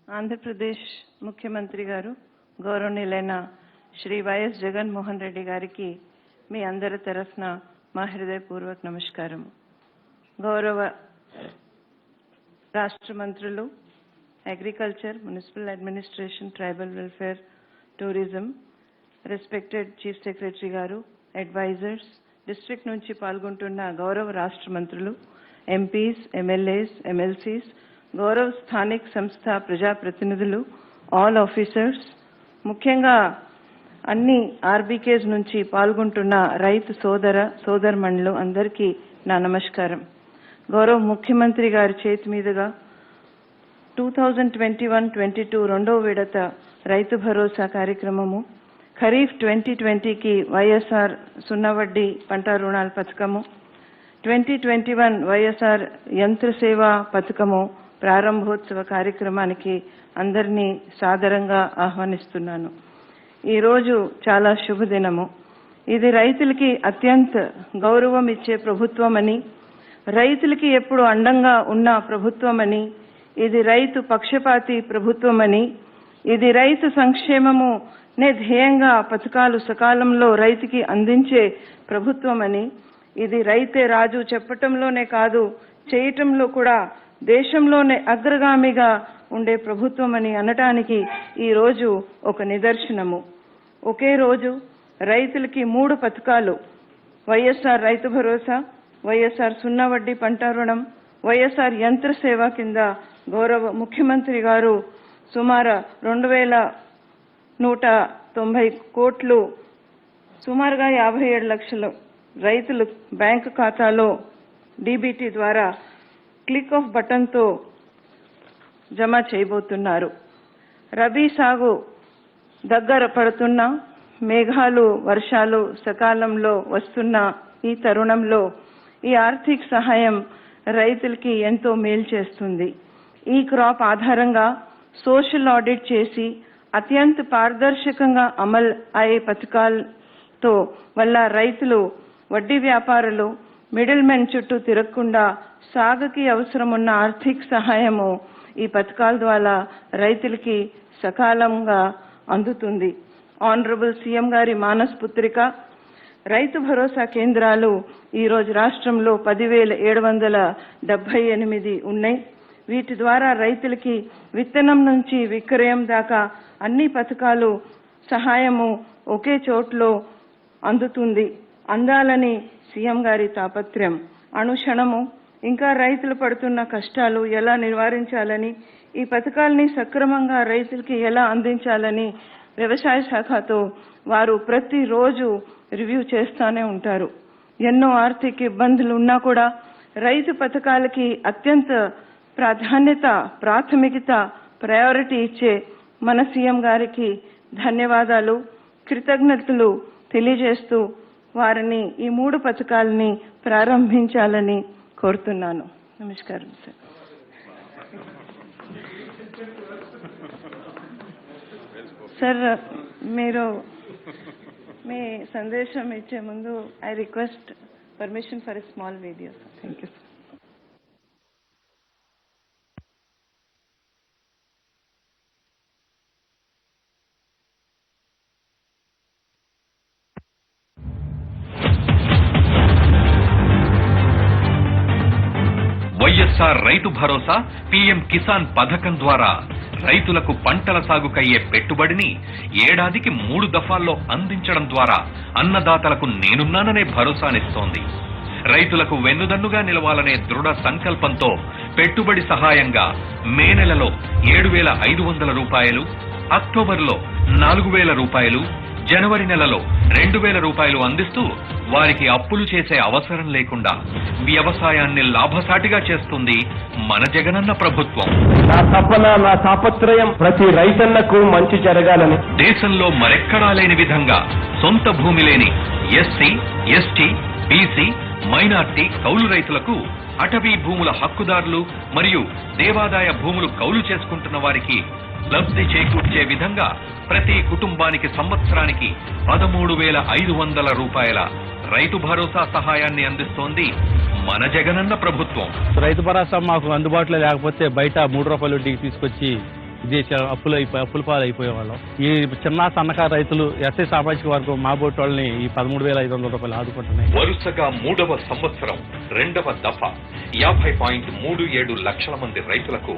ఆంధ్రప్రదేశ్ ముఖ్యమంత్రి గారు గౌరవనీయులైన శ్రీ వైఎస్ జగన్మోహన్ రెడ్డి గారికి మీ అందరి తరఫున మా హృదయపూర్వక నమస్కారం. గౌరవ రాష్ట్ర మంత్రులు agriculture, municipal administration, tribal welfare, tourism, respected chief secretary గారు, అడ్వైజర్స్, డిస్ట్రిక్ట్ నుంచి పాల్గొంటున్న గౌరవ రాష్ట్ర మంత్రులు, ఎంపీస్, ఎమ్మెల్యేస్, ఎమ్మెల్సీస్, గౌరవ స్థానిక సంస్థ ప్రజాప్రతినిధులు, ఆల్ ఆఫీసర్స్, ముఖ్యంగా అన్ని ఆర్బీకేస్ నుంచి పాల్గొంటున్న రైతు సోదరమణులు అందరికీ నా నమస్కారం. గౌరవ ముఖ్యమంత్రి గారి చేతి మీదుగా 2021-22 రెండవ విడత రైతు భరోసా కార్యక్రమము, ఖరీఫ్ 2020కి వైఎస్ఆర్ సున్నా వడ్డీ పంట రుణాల పథకము, 2021 వైఎస్ఆర్ యంత్ర సేవా పథకము ప్రారంభోత్సవ కార్యక్రమానికి అందరినీ సాదరంగా ఆహ్వానిస్తున్నాను. ఈరోజు చాలా శుభదినము. ఇది రైతులకి అత్యంత గౌరవం ఇచ్చే ప్రభుత్వమని, రైతులకి ఎప్పుడు అండంగా ఉన్న ప్రభుత్వమని, ఇది రైతు పక్షపాతి ప్రభుత్వమని, ఇది రైతు సంక్షేమము నే ధ్యేయంగా పథకాలు సకాలంలో రైతుకి అందించే ప్రభుత్వమని, ఇది రైతే రాజు చెప్పటంలోనే కాదు చేయటంలో కూడా దేశంలోనే అగ్రగామిగా ఉండే ప్రభుత్వమని అనటానికి ఈరోజు ఒక నిదర్శనము. ఒకే రోజు రైతులకి 3 పథకాలు, వైఎస్ఆర్ రైతు భరోసా, వైఎస్ఆర్ సున్నా వడ్డీ పంట రుణం, వైఎస్ఆర్ యంత్ర సేవ కింద గౌరవ ముఖ్యమంత్రి గారు సుమారు 2190 కోట్లు, సుమారుగా 57 లక్షలు రైతులు బ్యాంకు ఖాతాలో డీబీటీ ద్వారా క్లిక్ ఆఫ్ బటన్తో జమ చేయబోతున్నారు. రబీ సాగు దగ్గర పడుతున్న, మేఘాలు వర్షాలు సకాలంలో వస్తున్న ఈ తరుణంలో ఈ ఆర్థిక సహాయం రైతులకి ఎంతో మేలు చేస్తుంది. ఈ క్రాప్ ఆధారంగా సోషల్ ఆడిట్ చేసి అత్యంత పారదర్శకంగా అమలు అయ్యే పథకాలతో వల్ల రైతులు, వడ్డీ వ్యాపారులు, మిడిల్ మెన్ చుట్టూ తిరగకుండా సాగుకి అవసరమున్న ఆర్థిక సహాయము ఈ పథకాల ద్వారా రైతులకి సకాలంగా అందుతుంది. ఆనరబుల్ సీఎం గారి మానస్ పుత్రిక రైతు భరోసా కేంద్రాలు ఈరోజు రాష్ట్రంలో 10,778 ఉన్నాయి. వీటి ద్వారా రైతులకి విత్తనం నుంచి విక్రయం దాకా అన్ని పథకాలు సహాయము ఒకే చోట్లో అందుతుంది. అందాలని సీఎం గారి తాపత్రయం. అనుక్షణము ఇంకా రైతులు పడుతున్న కష్టాలు ఎలా నివారించాలని, ఈ పథకాలని సక్రమంగా రైతులకి ఎలా అందించాలని వ్యవసాయ శాఖతో వారు ప్రతిరోజు రివ్యూ చేస్తూనే ఉంటారు. ఎన్నో ఆర్థిక ఇబ్బందులు ఉన్నా కూడా రైతు పథకాలకి అత్యంత ప్రాథమికత, ప్రయారిటీ ఇచ్చే మన సీఎం గారికి ధన్యవాదాలు, కృతజ్ఞతలు తెలియజేస్తూ వారిని ఈ 3 పథకాలని ప్రారంభించాలని కోరుతున్నాను. నమస్కారం సార్. సార్, మీరు మీ సందేశం ఇచ్చే ముందు I request permission for a small video. Thank you. YSR Rythu Bharosa, PM Kisan పథకం ద్వారా రైతులకు పంటల సాగుకయ్యే పెట్టుబడిని ఏడాదికి 3 దఫాల్లో అందించడం ద్వారా అన్నదాతలకు నేనున్నాననే భరోసానిస్తోంది. రైతులకు వెన్నుదన్నుగా నిలవాలనే దృఢ సంకల్పంతో పెట్టుబడి సహాయంగా మే నెలలో 7,500 రూపాయలు, అక్టోబర్లో 4,000 రూపాయలు, జనవరి నెలలో 2,000 రూపాయలు అందిస్తూ వారికి అప్పులు చేసే అవసరం లేకుండా వ్యవసాయాన్ని లాభసాటిగా చేస్తుంది మన జగనన్న ప్రభుత్వం. నా తపన, నా తాపత్రయం ప్రతి రైతన్నకు మంచి జరగాలని. దేశంలో మరెక్కడా లేని విధంగా సొంత భూమి లేని ఎస్సీ, ఎస్టీ, బీసీ, మైనార్టీ కౌలు రైతులకు అటవీ భూముల హక్కుదారులు మరియు దేవాదాయ భూములు కౌలు చేసుకుంటున్న వారికి లబ్ధి చేకూర్చే విధంగా ప్రతి కుటుంబానికి సంవత్సరానికి 13,500 రూపాయల రైతు భరోసా సహాయాన్ని అందిస్తోంది మన జగనన్న ప్రభుత్వం. రైతు భరోసా మాకు అందుబాటులో లేకపోతే బయట 3 రూపాయల వడ్డీకి తీసుకొచ్చి విదేశాలు అప్పుల పాలు అయిపోయేవాళ్ళం. ఈ చిన్న సన్నకారు రైతులు ఎస్ఐ సామాజిక వర్గం మా బోటి వాళ్ళని ఈ 13,500 రూపాయలు ఆదుకుంటున్నాయి. వరుసగా 3వ సంవత్సరం 2వ దఫా 50.37 లక్షల మంది రైతులకు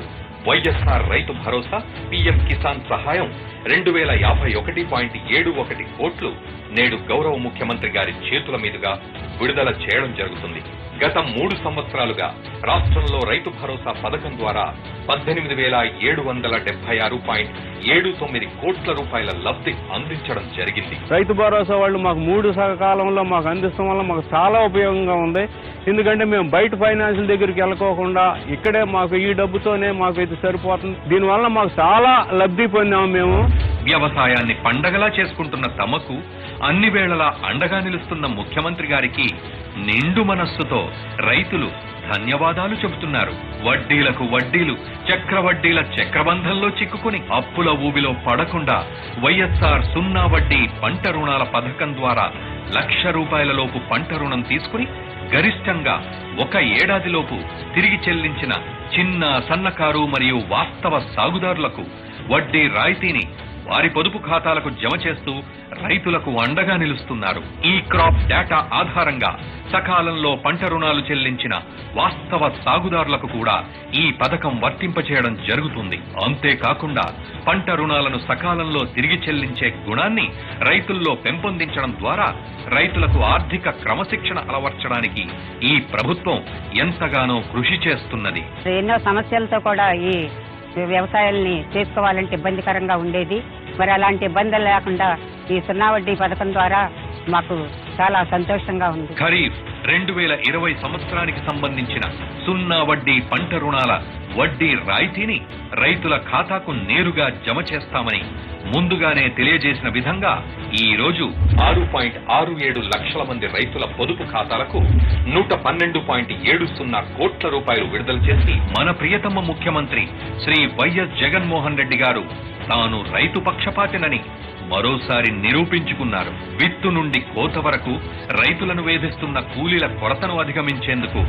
వైఎస్ఆర్ రైతు భరోసా పీఎం కిసాన్ సహాయం 2051.71 కోట్లు నేడు గౌరవ ముఖ్యమంత్రి గారి చేతుల మీదుగా విడుదల చేయడం జరుగుతుంది. గత 3 సంవత్సరాలుగా రాష్ట్రంలో రైతు భరోసా పథకం ద్వారా 18,776.79 కోట్ల రూపాయల లబ్ధి అందించడం జరిగింది. రైతు భరోసా వాళ్ళు మాకు 3 కాలంలో మాకు అందిస్తాం వల్ల మాకు చాలా ఉపయోగంగా ఉంది. ఎందుకంటే మేము బయట ఫైనాన్షియల్ దగ్గరికి వెళ్ళకోకుండా ఇక్కడే మాకు ఈ డబ్బుతోనే మాకు ఇది సరిపోతుంది. దీనివల్ల మాకు చాలా లబ్ధి పొందాము. మేము వ్యవసాయాన్ని పండగలా చేసుకుంటున్న తమకు అన్ని వేళలా అండగా నిలుస్తున్న ముఖ్యమంత్రి గారికి నిండు మనస్సుతో రైతులు ధన్యవాదాలు చెబుతున్నారు. వడ్డీలకు వడ్డీలు, చక్రవడ్డీల చక్రబంధంలో చిక్కుకుని అప్పుల ఊబిలో పడకుండా వైఎస్ఆర్ 0 వడ్డీ పంట రుణాల పథకం ద్వారా ₹1,00,000 పంట రుణం తీసుకుని గరిష్టంగా 1 ఏడాదిలోపు తిరిగి చెల్లించిన చిన్న, సన్నకారు మరియు వాస్తవ సాగుదారులకు వడ్డీ రాయితీని వారి పొదుపు ఖాతాలకు జమ చేస్తూ రైతులకు అండగా నిలుస్తున్నారు. ఈ క్రాప్ డేటా ఆధారంగా సకాలంలో పంట రుణాలు చెల్లించిన వాస్తవ సాగుదారులకు కూడా ఈ పథకం వర్తింపచేయడం జరుగుతుంది. అంతేకాకుండా పంట రుణాలను సకాలంలో తిరిగి చెల్లించే గుణాన్ని రైతుల్లో పెంపొందించడం ద్వారా రైతులకు ఆర్థిక క్రమశిక్షణ అలవర్చడానికి ఈ ప్రభుత్వం ఎంతగానో కృషి చేస్తున్నది. ఎన్నో సమస్యలతో కూడా ఈ వ్యవసాయాల్ని చేసుకోవాలంటే ఇబ్బందికరంగా ఉండేది. మరి అలాంటి ఇబ్బందులు లేకుండా ఈ 0 వడ్డీ పథకం ద్వారా మాకు చాలా సంతోషంగా ఉంది. ఖరీఫ్ 2020 సంవత్సరానికి సంబంధించిన 0 వడ్డీ పంట రుణాల వడ్డీ రాయితీని రైతుల ఖాతాకు నేరుగా జమ చేస్తామని ముందుగానే తెలియజేసిన విధంగా ఈ రోజు 6.67 లక్షల మంది రైతుల పొదుపు ఖాతాలకు 112.70 కోట్ల రూపాయలు విడుదల చేసి మన ప్రియతమ ముఖ్యమంత్రి శ్రీ వైఎస్ జగన్మోహన్ రెడ్డి గారు తాను రైతు పక్షపాతినని మరోసారి నిరూపించుకున్నారు. విత్తు నుండి కోత వరకు రైతులను వేధిస్తున్న కూలీల కొరతను అధిగమించేందుకు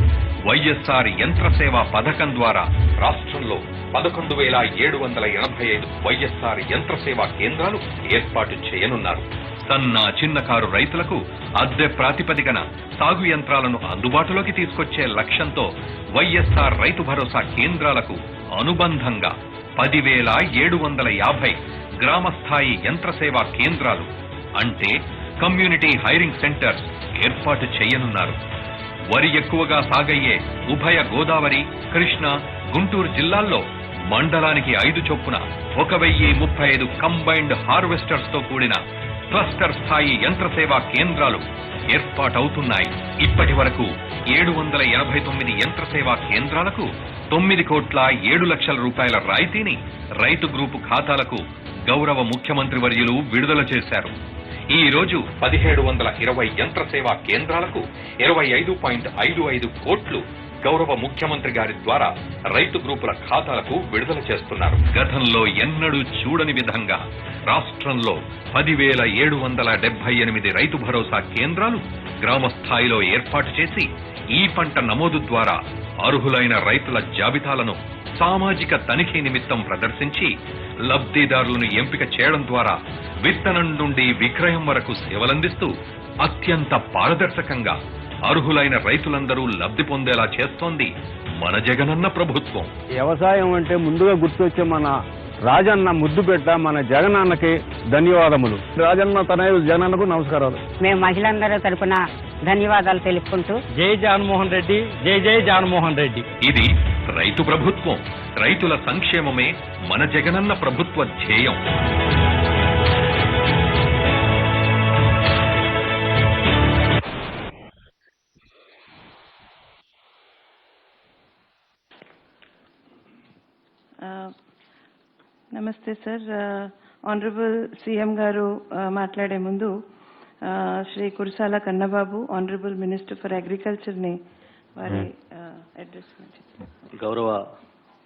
వైఎస్ఆర్ యంత్ర సేవా పథకం ద్వారా రాష్ట్రంలో 11,785 వైఎస్ఆర్ యంత్ర సేవా కేంద్రాలు ఏర్పాటు చేయనున్నారు. సన్న, చిన్నకారు రైతులకు అద్దె ప్రాతిపదికన సాగు యంత్రాలను అందుబాటులోకి తీసుకొచ్చే లక్ష్యంతో వైఎస్ఆర్ రైతు భరోసా కేంద్రాలకు అనుబంధంగా 10,750 గ్రామ స్థాయి యంత్ర సేవా కేంద్రాలు అంటే కమ్యూనిటీ హైరింగ్ సెంటర్స్ ఏర్పాటు చేయనున్నారు. వరి ఎక్కువగా సాగయ్యే ఉభయ గోదావరి, కృష్ణా, గుంటూరు జిల్లాల్లో మండలానికి 5 చొప్పున 1,035 కంబైన్డ్ హార్వెస్టర్స్ తో కూడిన క్లస్టర్ స్థాయి యంత్ర సేవా కేంద్రాలు ఏర్పాటవుతున్నాయి. ఇప్పటి వరకు 789 యంత్ర సేవా కేంద్రాలకు 9,07 లక్షల రూపాయల రాయితీని రైతు గ్రూపు ఖాతాలకు గౌరవ ముఖ్యమంత్రి వర్యులు విడుదల చేశారు. ఈ రోజు 1,720 యంత్ర సేవా కేంద్రాలకు 25.55 కోట్లు గౌరవ ముఖ్యమంత్రి గారి ద్వారా రైతు గ్రూపుల ఖాతాలకు విడుదల చేస్తున్నారు. గతంలో ఎన్నడూ చూడని విధంగా రాష్ట్రంలో 10,778 రైతు భరోసా కేంద్రాలు గ్రామ స్థాయిలో ఏర్పాటు చేసి ఈ పంట నమోదు ద్వారా అర్హులైన రైతుల జాబితాలను సామాజిక తనిఖీ నిమిత్తం ప్రదర్శించి లబ్ధిదారులను ఎంపిక చేయడం ద్వారా విత్తనం నుండి విక్రయం వరకు సేవలందిస్తూ అత్యంత పారదర్శకంగా అర్హులైన రైతులందరూ లబ్ధి పొందేలా చేస్తోంది మన జగనన్న ప్రభుత్వం. వ్యవసాయం అంటే ముందుగా గుర్తొచ్చే మన రాజన్న ముద్దుబిడ్డ మన జగనన్నకి ధన్యవాదములు. రాజన్న తనయుడు జగనన్నకు నమస్కారాలు. మేము మహిళలందరూ తరపున ధన్యవాదాలు తెలుపుకుంటూ జై జగన్మోహన్ రెడ్డి, జై జై జగన్మోహన్ రెడ్డి. ఇది రైతు ప్రభుత్వం. రైతుల సంక్షేమమే మన జగనన్న ప్రభుత్వ ధ్యేయం. నమస్తే సార్. ఆనరబుల్ సీఎం గారు మాట్లాడే ముందు Shri Kurasala Kannababu honourable minister for agriculture ని వారి అడ్రస్. గౌరవ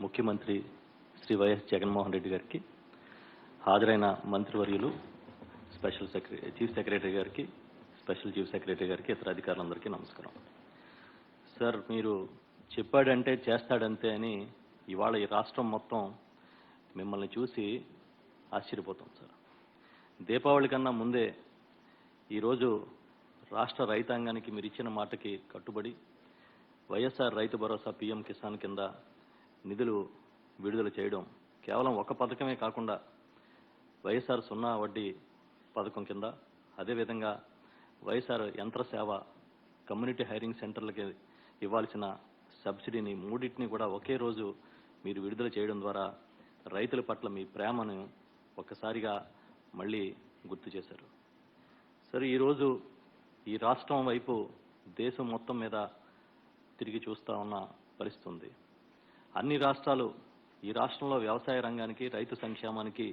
ముఖ్యమంత్రి శ్రీ వైఎస్ జగన్మోహన్ రెడ్డి గారికి, హాజరైన మంత్రివర్యులు, చీఫ్ సెక్రటరీ గారికి, స్పెషల్ చీఫ్ సెక్రటరీ గారికి, ఇతర అధికారులందరికీ నమస్కారం. సార్, మీరు చెప్పాడంటే చేస్తాడంతే అని ఇవాళ ఈ రాష్ట్రం మొత్తం మిమ్మల్ని చూసి ఆశ్చర్యపోతాం సార్. దీపావళి కన్నా ముందే ఈరోజు రాష్ట్ర రైతాంగానికి మీరు ఇచ్చిన మాటకి కట్టుబడి వైఎస్ఆర్ రైతు భరోసా పీఎం కిసాన్ కింద నిధులు విడుదల చేయడం కేవలం ఒక పథకమే కాకుండా వైఎస్ఆర్ 0 వడ్డీ పథకం కింద, అదేవిధంగా వైఎస్ఆర్ యంత్ర సేవ, కమ్యూనిటీ హైరింగ్ సెంటర్లకి ఇవ్వాల్సిన సబ్సిడీని మూడింటిని కూడా ఒకే రోజు మీరు విడుదల చేయడం ద్వారా రైతుల పట్ల మీ ప్రేమను ఒక్కసారిగా మళ్ళీ గుర్తు చేశారు. సరే, ఈరోజు ఈ రాష్ట్రం వైపు దేశం మొత్తం మీద తిరిగి చూస్తూ ఉన్న పరిస్థితి ఉంది. అన్ని రాష్ట్రాలు ఈ రాష్ట్రంలో వ్యవసాయ రంగానికి, రైతు సంక్షేమానికి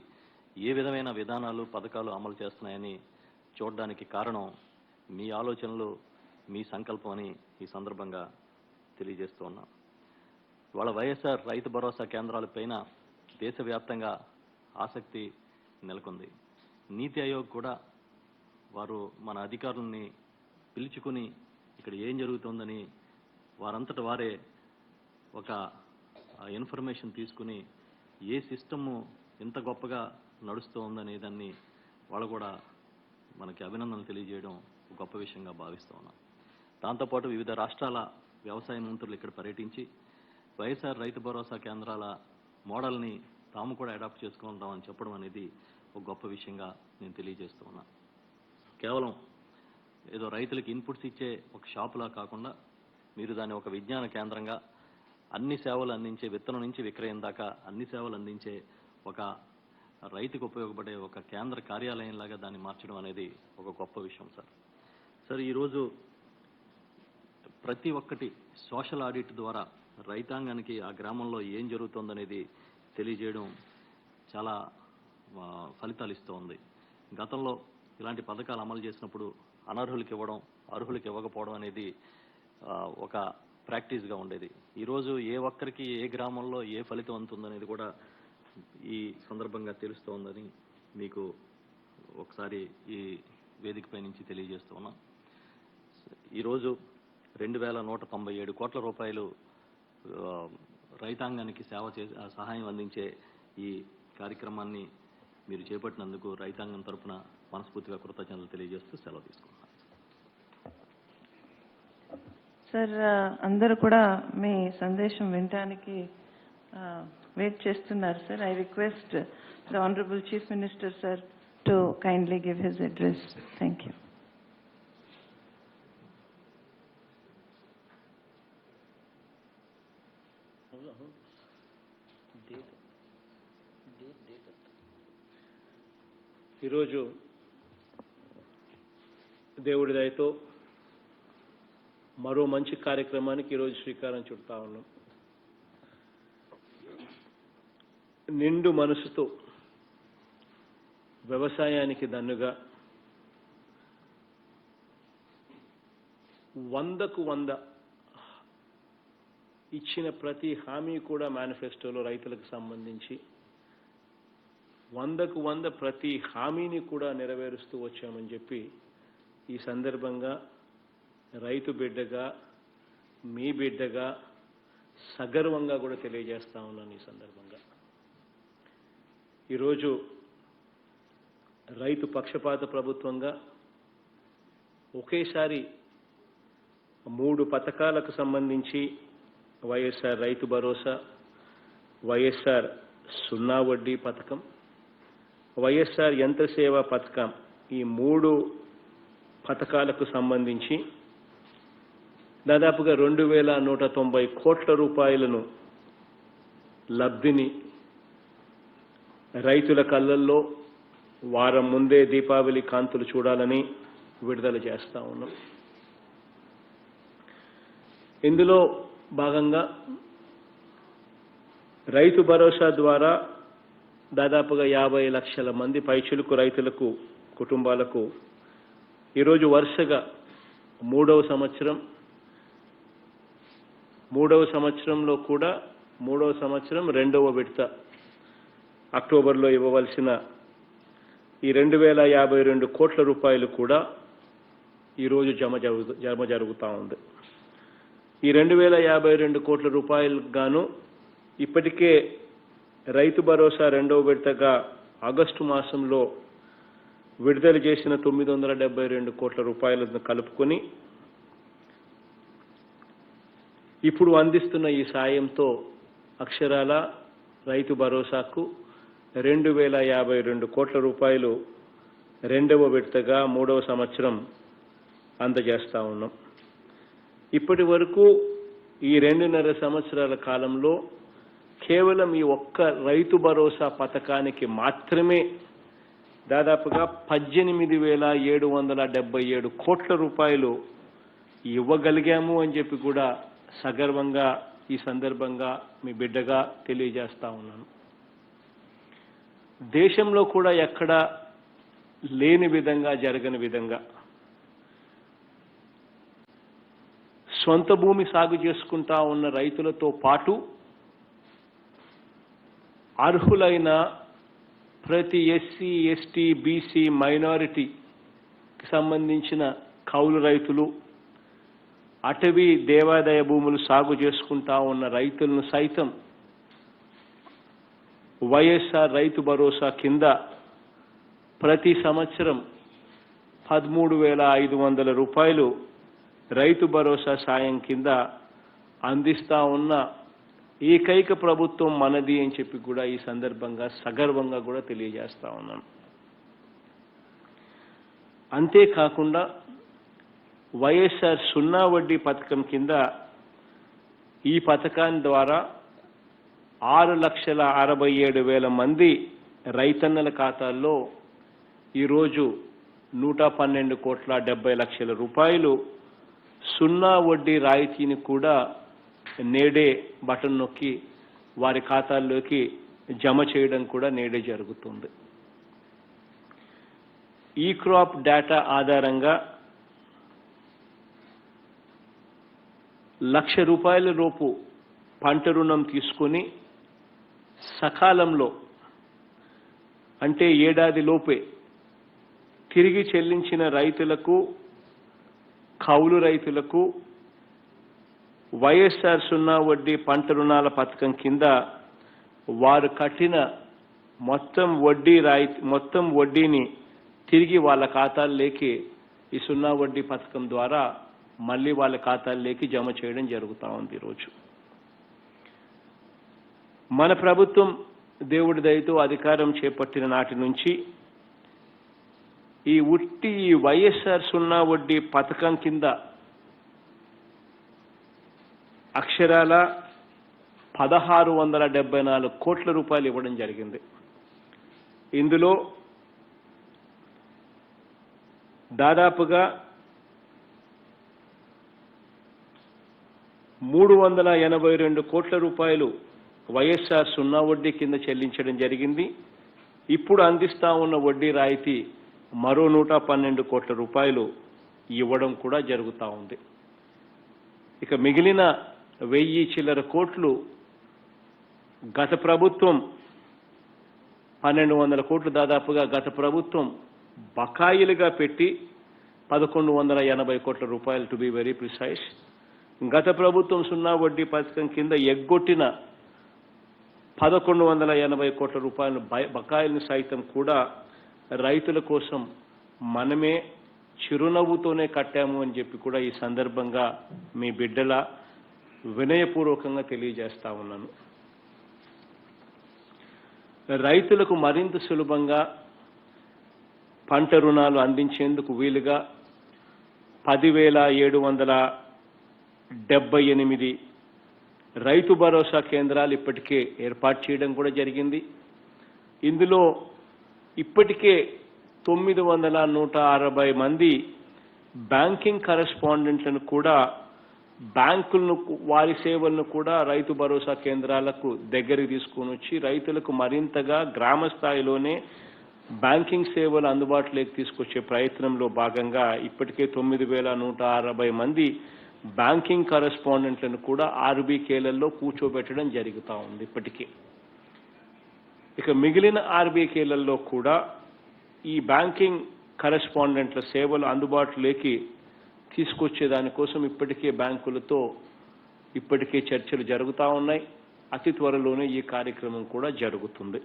ఏ విధమైన విధానాలు, పథకాలు అమలు చేస్తున్నాయని చూడడానికి కారణం మీ ఆలోచనలు, మీ సంకల్పం అని ఈ సందర్భంగా తెలియజేస్తూ ఉన్నాం. ఇవాళ వైఎస్ఆర్ రైతు భరోసా కేంద్రాలపైన దేశవ్యాప్తంగా ఆసక్తి నెలకొంది. నీతి ఆయోగ్ కూడా వారు మన అధికారులని పిలుచుకుని ఇక్కడ ఏం జరుగుతోందని వారంతట వారే ఒక ఇన్ఫర్మేషన్ తీసుకుని ఏ సిస్టము ఇంత గొప్పగా నడుస్తూ ఉందనే దాన్ని వాళ్ళు కూడా మనకి అభినందనలు తెలియజేయడం గొప్ప విషయంగా భావిస్తూ ఉన్నాం. దాంతోపాటు వివిధ రాష్ట్రాల వ్యవసాయ మంత్రులు ఇక్కడ పర్యటించి వైఎస్ఆర్ రైతు భరోసా కేంద్రాల మోడల్ని తాము కూడా అడాప్ట్ చేసుకుంటామని చెప్పడం అనేది ఒక గొప్ప విషయంగా నేను తెలియజేస్తూ ఉన్నా. కేవలం ఏదో రైతులకు ఇన్పుట్స్ ఇచ్చే ఒక షాపులా కాకుండా మీరు దాన్ని ఒక విజ్ఞాన కేంద్రంగా అన్ని సేవలు అందించే, విత్తనం నుంచి విక్రయం దాకా అన్ని సేవలు అందించే ఒక రైతుకు ఉపయోగపడే ఒక కేంద్ర కార్యాలయంలాగా దాన్ని మార్చడం అనేది ఒక గొప్ప విషయం సార్. సార్, ఈరోజు ప్రతి ఒక్కటి సోషల్ ఆడిట్ ద్వారా రైతాంగానికి ఆ గ్రామంలో ఏం జరుగుతుందనేది తెలియజేయడం చాలా ఫలితాలు ఇస్తూ ఉంది. గతంలో ఇలాంటి పథకాలు అమలు చేసినప్పుడు అనర్హులకు ఇవ్వడం, అర్హులకు ఇవ్వకపోవడం అనేది ఒక ప్రాక్టీస్గా ఉండేది. ఈరోజు ఏ ఒక్కరికి ఏ గ్రామంలో ఏ ఫలితం అందుతుందనేది కూడా ఈ సందర్భంగా తెలుస్తోందని మీకు ఒకసారి ఈ వేదికపై నుంచి తెలియజేస్తూ ఉన్నాం. ఈరోజు 2197 కోట్ల రూపాయలు రైతాంగానికి సహాయం అందించే ఈ కార్యక్రమాన్ని మీరు చేపట్టినందుకు రైతాంగం తరఫున మనస్ఫూర్తిగా కృతజ్ఞతలు తెలియజేస్తూ సెలవు తీసుకుంటున్నాను. సార్, అందరూ కూడా మీ సందేశం వినడానికి వెయిట్ చేస్తున్నారు sir. I request the honourable chief minister sir to kindly give his address. Thank you. ఈరోజు దేవుడి దయతో మరో మంచి కార్యక్రమానికి ఈరోజు శ్రీకారం చుడతా ఉన్నాం. నిండు మనసుతో వ్యవసాయానికి దన్నుగా 100కు 100 ఇచ్చిన ప్రతి హామీ కూడా మేనిఫెస్టోలో రైతులకు సంబంధించి 100కు 100 ప్రతి హామీని కూడా నెరవేరుస్తూ వచ్చామని చెప్పి ఈ సందర్భంగా రైతు బిడ్డగా, మీ బిడ్డగా సగర్వంగా కూడా తెలియజేస్తా ఉన్నాను. ఈ సందర్భంగా ఈరోజు రైతు పక్షపాత ప్రభుత్వంగా ఒకేసారి 3 పథకాలకు సంబంధించి వైఎస్ఆర్ రైతు భరోసా, వైఎస్ఆర్ 0 వడ్డీ పథకం, వైఎస్ఆర్ యంత్ర సేవా పథకం, ఈ 3 పథకాలకు సంబంధించి దాదాపుగా 2190 కోట్ల రూపాయలను లబ్ధిని రైతుల కళ్ళల్లో వారం ముందే దీపావళి కాంతులు చూడాలని విడుదల చేస్తా ఉన్నాం. ఇందులో భాగంగా రైతు భరోసా ద్వారా దాదాపుగా 50 లక్షల మంది పైచిలుకు రైతులకు, కుటుంబాలకు ఈరోజు వరుసగా మూడవ సంవత్సరంలో కూడా 3వ సంవత్సరం 2వ విడత అక్టోబర్లో ఇవ్వవలసిన ఈ 2052 కోట్ల రూపాయలు కూడా ఈరోజు జమ జరుగుతూ ఉంది. ఈ 2052 కోట్ల రూపాయలకు గాను ఇప్పటికే రైతు భరోసా రెండవ విడతగా ఆగస్టు మాసంలో విడుదల చేసిన 972 కోట్ల రూపాయలను కలుపుకొని ఇప్పుడు అందిస్తున్న ఈ సాయంతో అక్షరాల రైతు భరోసాకు 2052 కోట్ల రూపాయలు రెండవ విడతగా మూడవ సంవత్సరం అందజేస్తా ఉన్నాం. ఇప్పటి వరకు ఈ 2.5 సంవత్సరాల కాలంలో కేవలం ఈ ఒక్క రైతు భరోసా పథకానికి మాత్రమే దాదాపుగా 18,777 కోట్ల రూపాయలు ఇవ్వగలిగాము అని చెప్పి కూడా సగర్వంగా ఈ సందర్భంగా మీ బిడ్డగా తెలియజేస్తా ఉన్నాను. దేశంలో కూడా ఎక్కడ లేని విధంగా జరగని విధంగా సొంత భూమి సాగు చేసుకుంటా ఉన్న రైతులతో పాటు అర్హులైన ప్రతి ఎస్సీ, ఎస్టీ, బీసీ, మైనారిటీకి సంబంధించిన కౌలు రైతులు, అటవీ దేవాదాయ భూములు సాగు చేసుకుంటా ఉన్న రైతులను సైతం వైఎస్ఆర్ రైతు భరోసా కింద ప్రతి సంవత్సరం 13,500 రూపాయలు రైతు భరోసా సాయం కింద అందిస్తా ఉన్న ఏకైక ప్రభుత్వం మనది అని చెప్పి కూడా ఈ సందర్భంగా సగర్వంగా కూడా తెలియజేస్తా ఉన్నాను. అంతేకాకుండా వైఎస్ఆర్ సున్నా వడ్డీ పథకం కింద ఈ పథకాన్ని ద్వారా 6,67,000 మంది రైతన్నల ఖాతాల్లో ఈరోజు 112,70,00,000 రూపాయలు సున్నా వడ్డీ రాయితీని కూడా నేడే బటన్ నొక్కి వారి ఖాతాల్లోకి జమ చేయడం కూడా నేడే జరుగుతుంది. ఈ క్రాప్ డేటా ఆధారంగా 1,00,000 రూపాయల లోపు పంట రుణం తీసుకొని సకాలంలో అంటే ఏడాది లోపే తిరిగి చెల్లించిన రైతులకు, కౌలు రైతులకు వైఎస్ఆర్ సున్నా వడ్డీ పంట రుణాల పథకం కింద వారు కట్టిన మొత్తం వడ్డీని తిరిగి వాళ్ళ ఖాతాల్లోకి ఈ సున్నా వడ్డీ పథకం ద్వారా మళ్ళీ వాళ్ళ ఖాతాల్లోకి జమ చేయడం జరుగుతూ ఉంది. ఈరోజు మన ప్రభుత్వం దేవుడి దయతో అధికారం చేపట్టిన నాటి నుంచి ఈ వైఎస్ఆర్ సున్నా వడ్డీ పథకం కింద అక్షరాల 1,674 కోట్ల రూపాయలు ఇవ్వడం జరిగింది. ఇందులో దాదాపుగా 382 కోట్ల రూపాయలు వైఎస్ఆర్ సున్నా వడ్డీ కింద చెల్లించడం జరిగింది. ఇప్పుడు అందిస్తా ఉన్న వడ్డీ రాయితీ మరో 112 కోట్ల రూపాయలు ఇవ్వడం కూడా జరుగుతూ ఉంది. ఇక మిగిలిన 1,000 చిల్లర కోట్లు గత ప్రభుత్వం 1,200 కోట్లు దాదాపుగా గత ప్రభుత్వం బకాయిలుగా పెట్టి 1,180 కోట్ల రూపాయలు టు బి వెరీ ప్రిసైజ్. గత ప్రభుత్వం సున్నా వడ్డీ పథకం కింద ఎగ్గొట్టిన 1,180 కోట్ల రూపాయల బకాయిలను సైతం కూడా రైతుల కోసం మనమే చిరునవ్వుతోనే కట్టాము అని చెప్పి కూడా ఈ సందర్భంగా మీ బిడ్డల వినయపూర్వకంగా తెలియజేస్తా ఉన్నాను. రైతులకు మరింత సులభంగా పంట రుణాలు అందించేందుకు వీలుగా 10,778 రైతు భరోసా కేంద్రాలు ఇప్పటికే ఏర్పాటు చేయడం కూడా జరిగింది. ఇందులో ఇప్పటికే 960 మంది బ్యాంకింగ్ కరెస్పాండెంట్లను కూడా బ్యాంకులను వారి సేవలను కూడా రైతు భరోసా కేంద్రాలకు దగ్గరికి తీసుకొని వచ్చి రైతులకు మరింతగా గ్రామ స్థాయిలోనే బ్యాంకింగ్ సేవలు అందుబాటులోకి తీసుకొచ్చే ప్రయత్నంలో భాగంగా ఇప్పటికే 9,160 మంది బ్యాంకింగ్ కరెస్పాండెంట్లను కూడా ఆర్బీకేలలో కూర్చోబెట్టడం జరుగుతూ ఉంది ఇప్పటికే. ఇక మిగిలిన ఆర్బీకేలలో కూడా ఈ బ్యాంకింగ్ కరెస్పాండెంట్ల సేవలు అందుబాటులోకి తీసుకొచ్చే దానికోసం ఇప్పటికే బ్యాంకులతో చర్చలు జరుగుతూ ఉన్నాయి. అతి త్వరలోనే ఈ కార్యక్రమం కూడా జరుగుతుంది.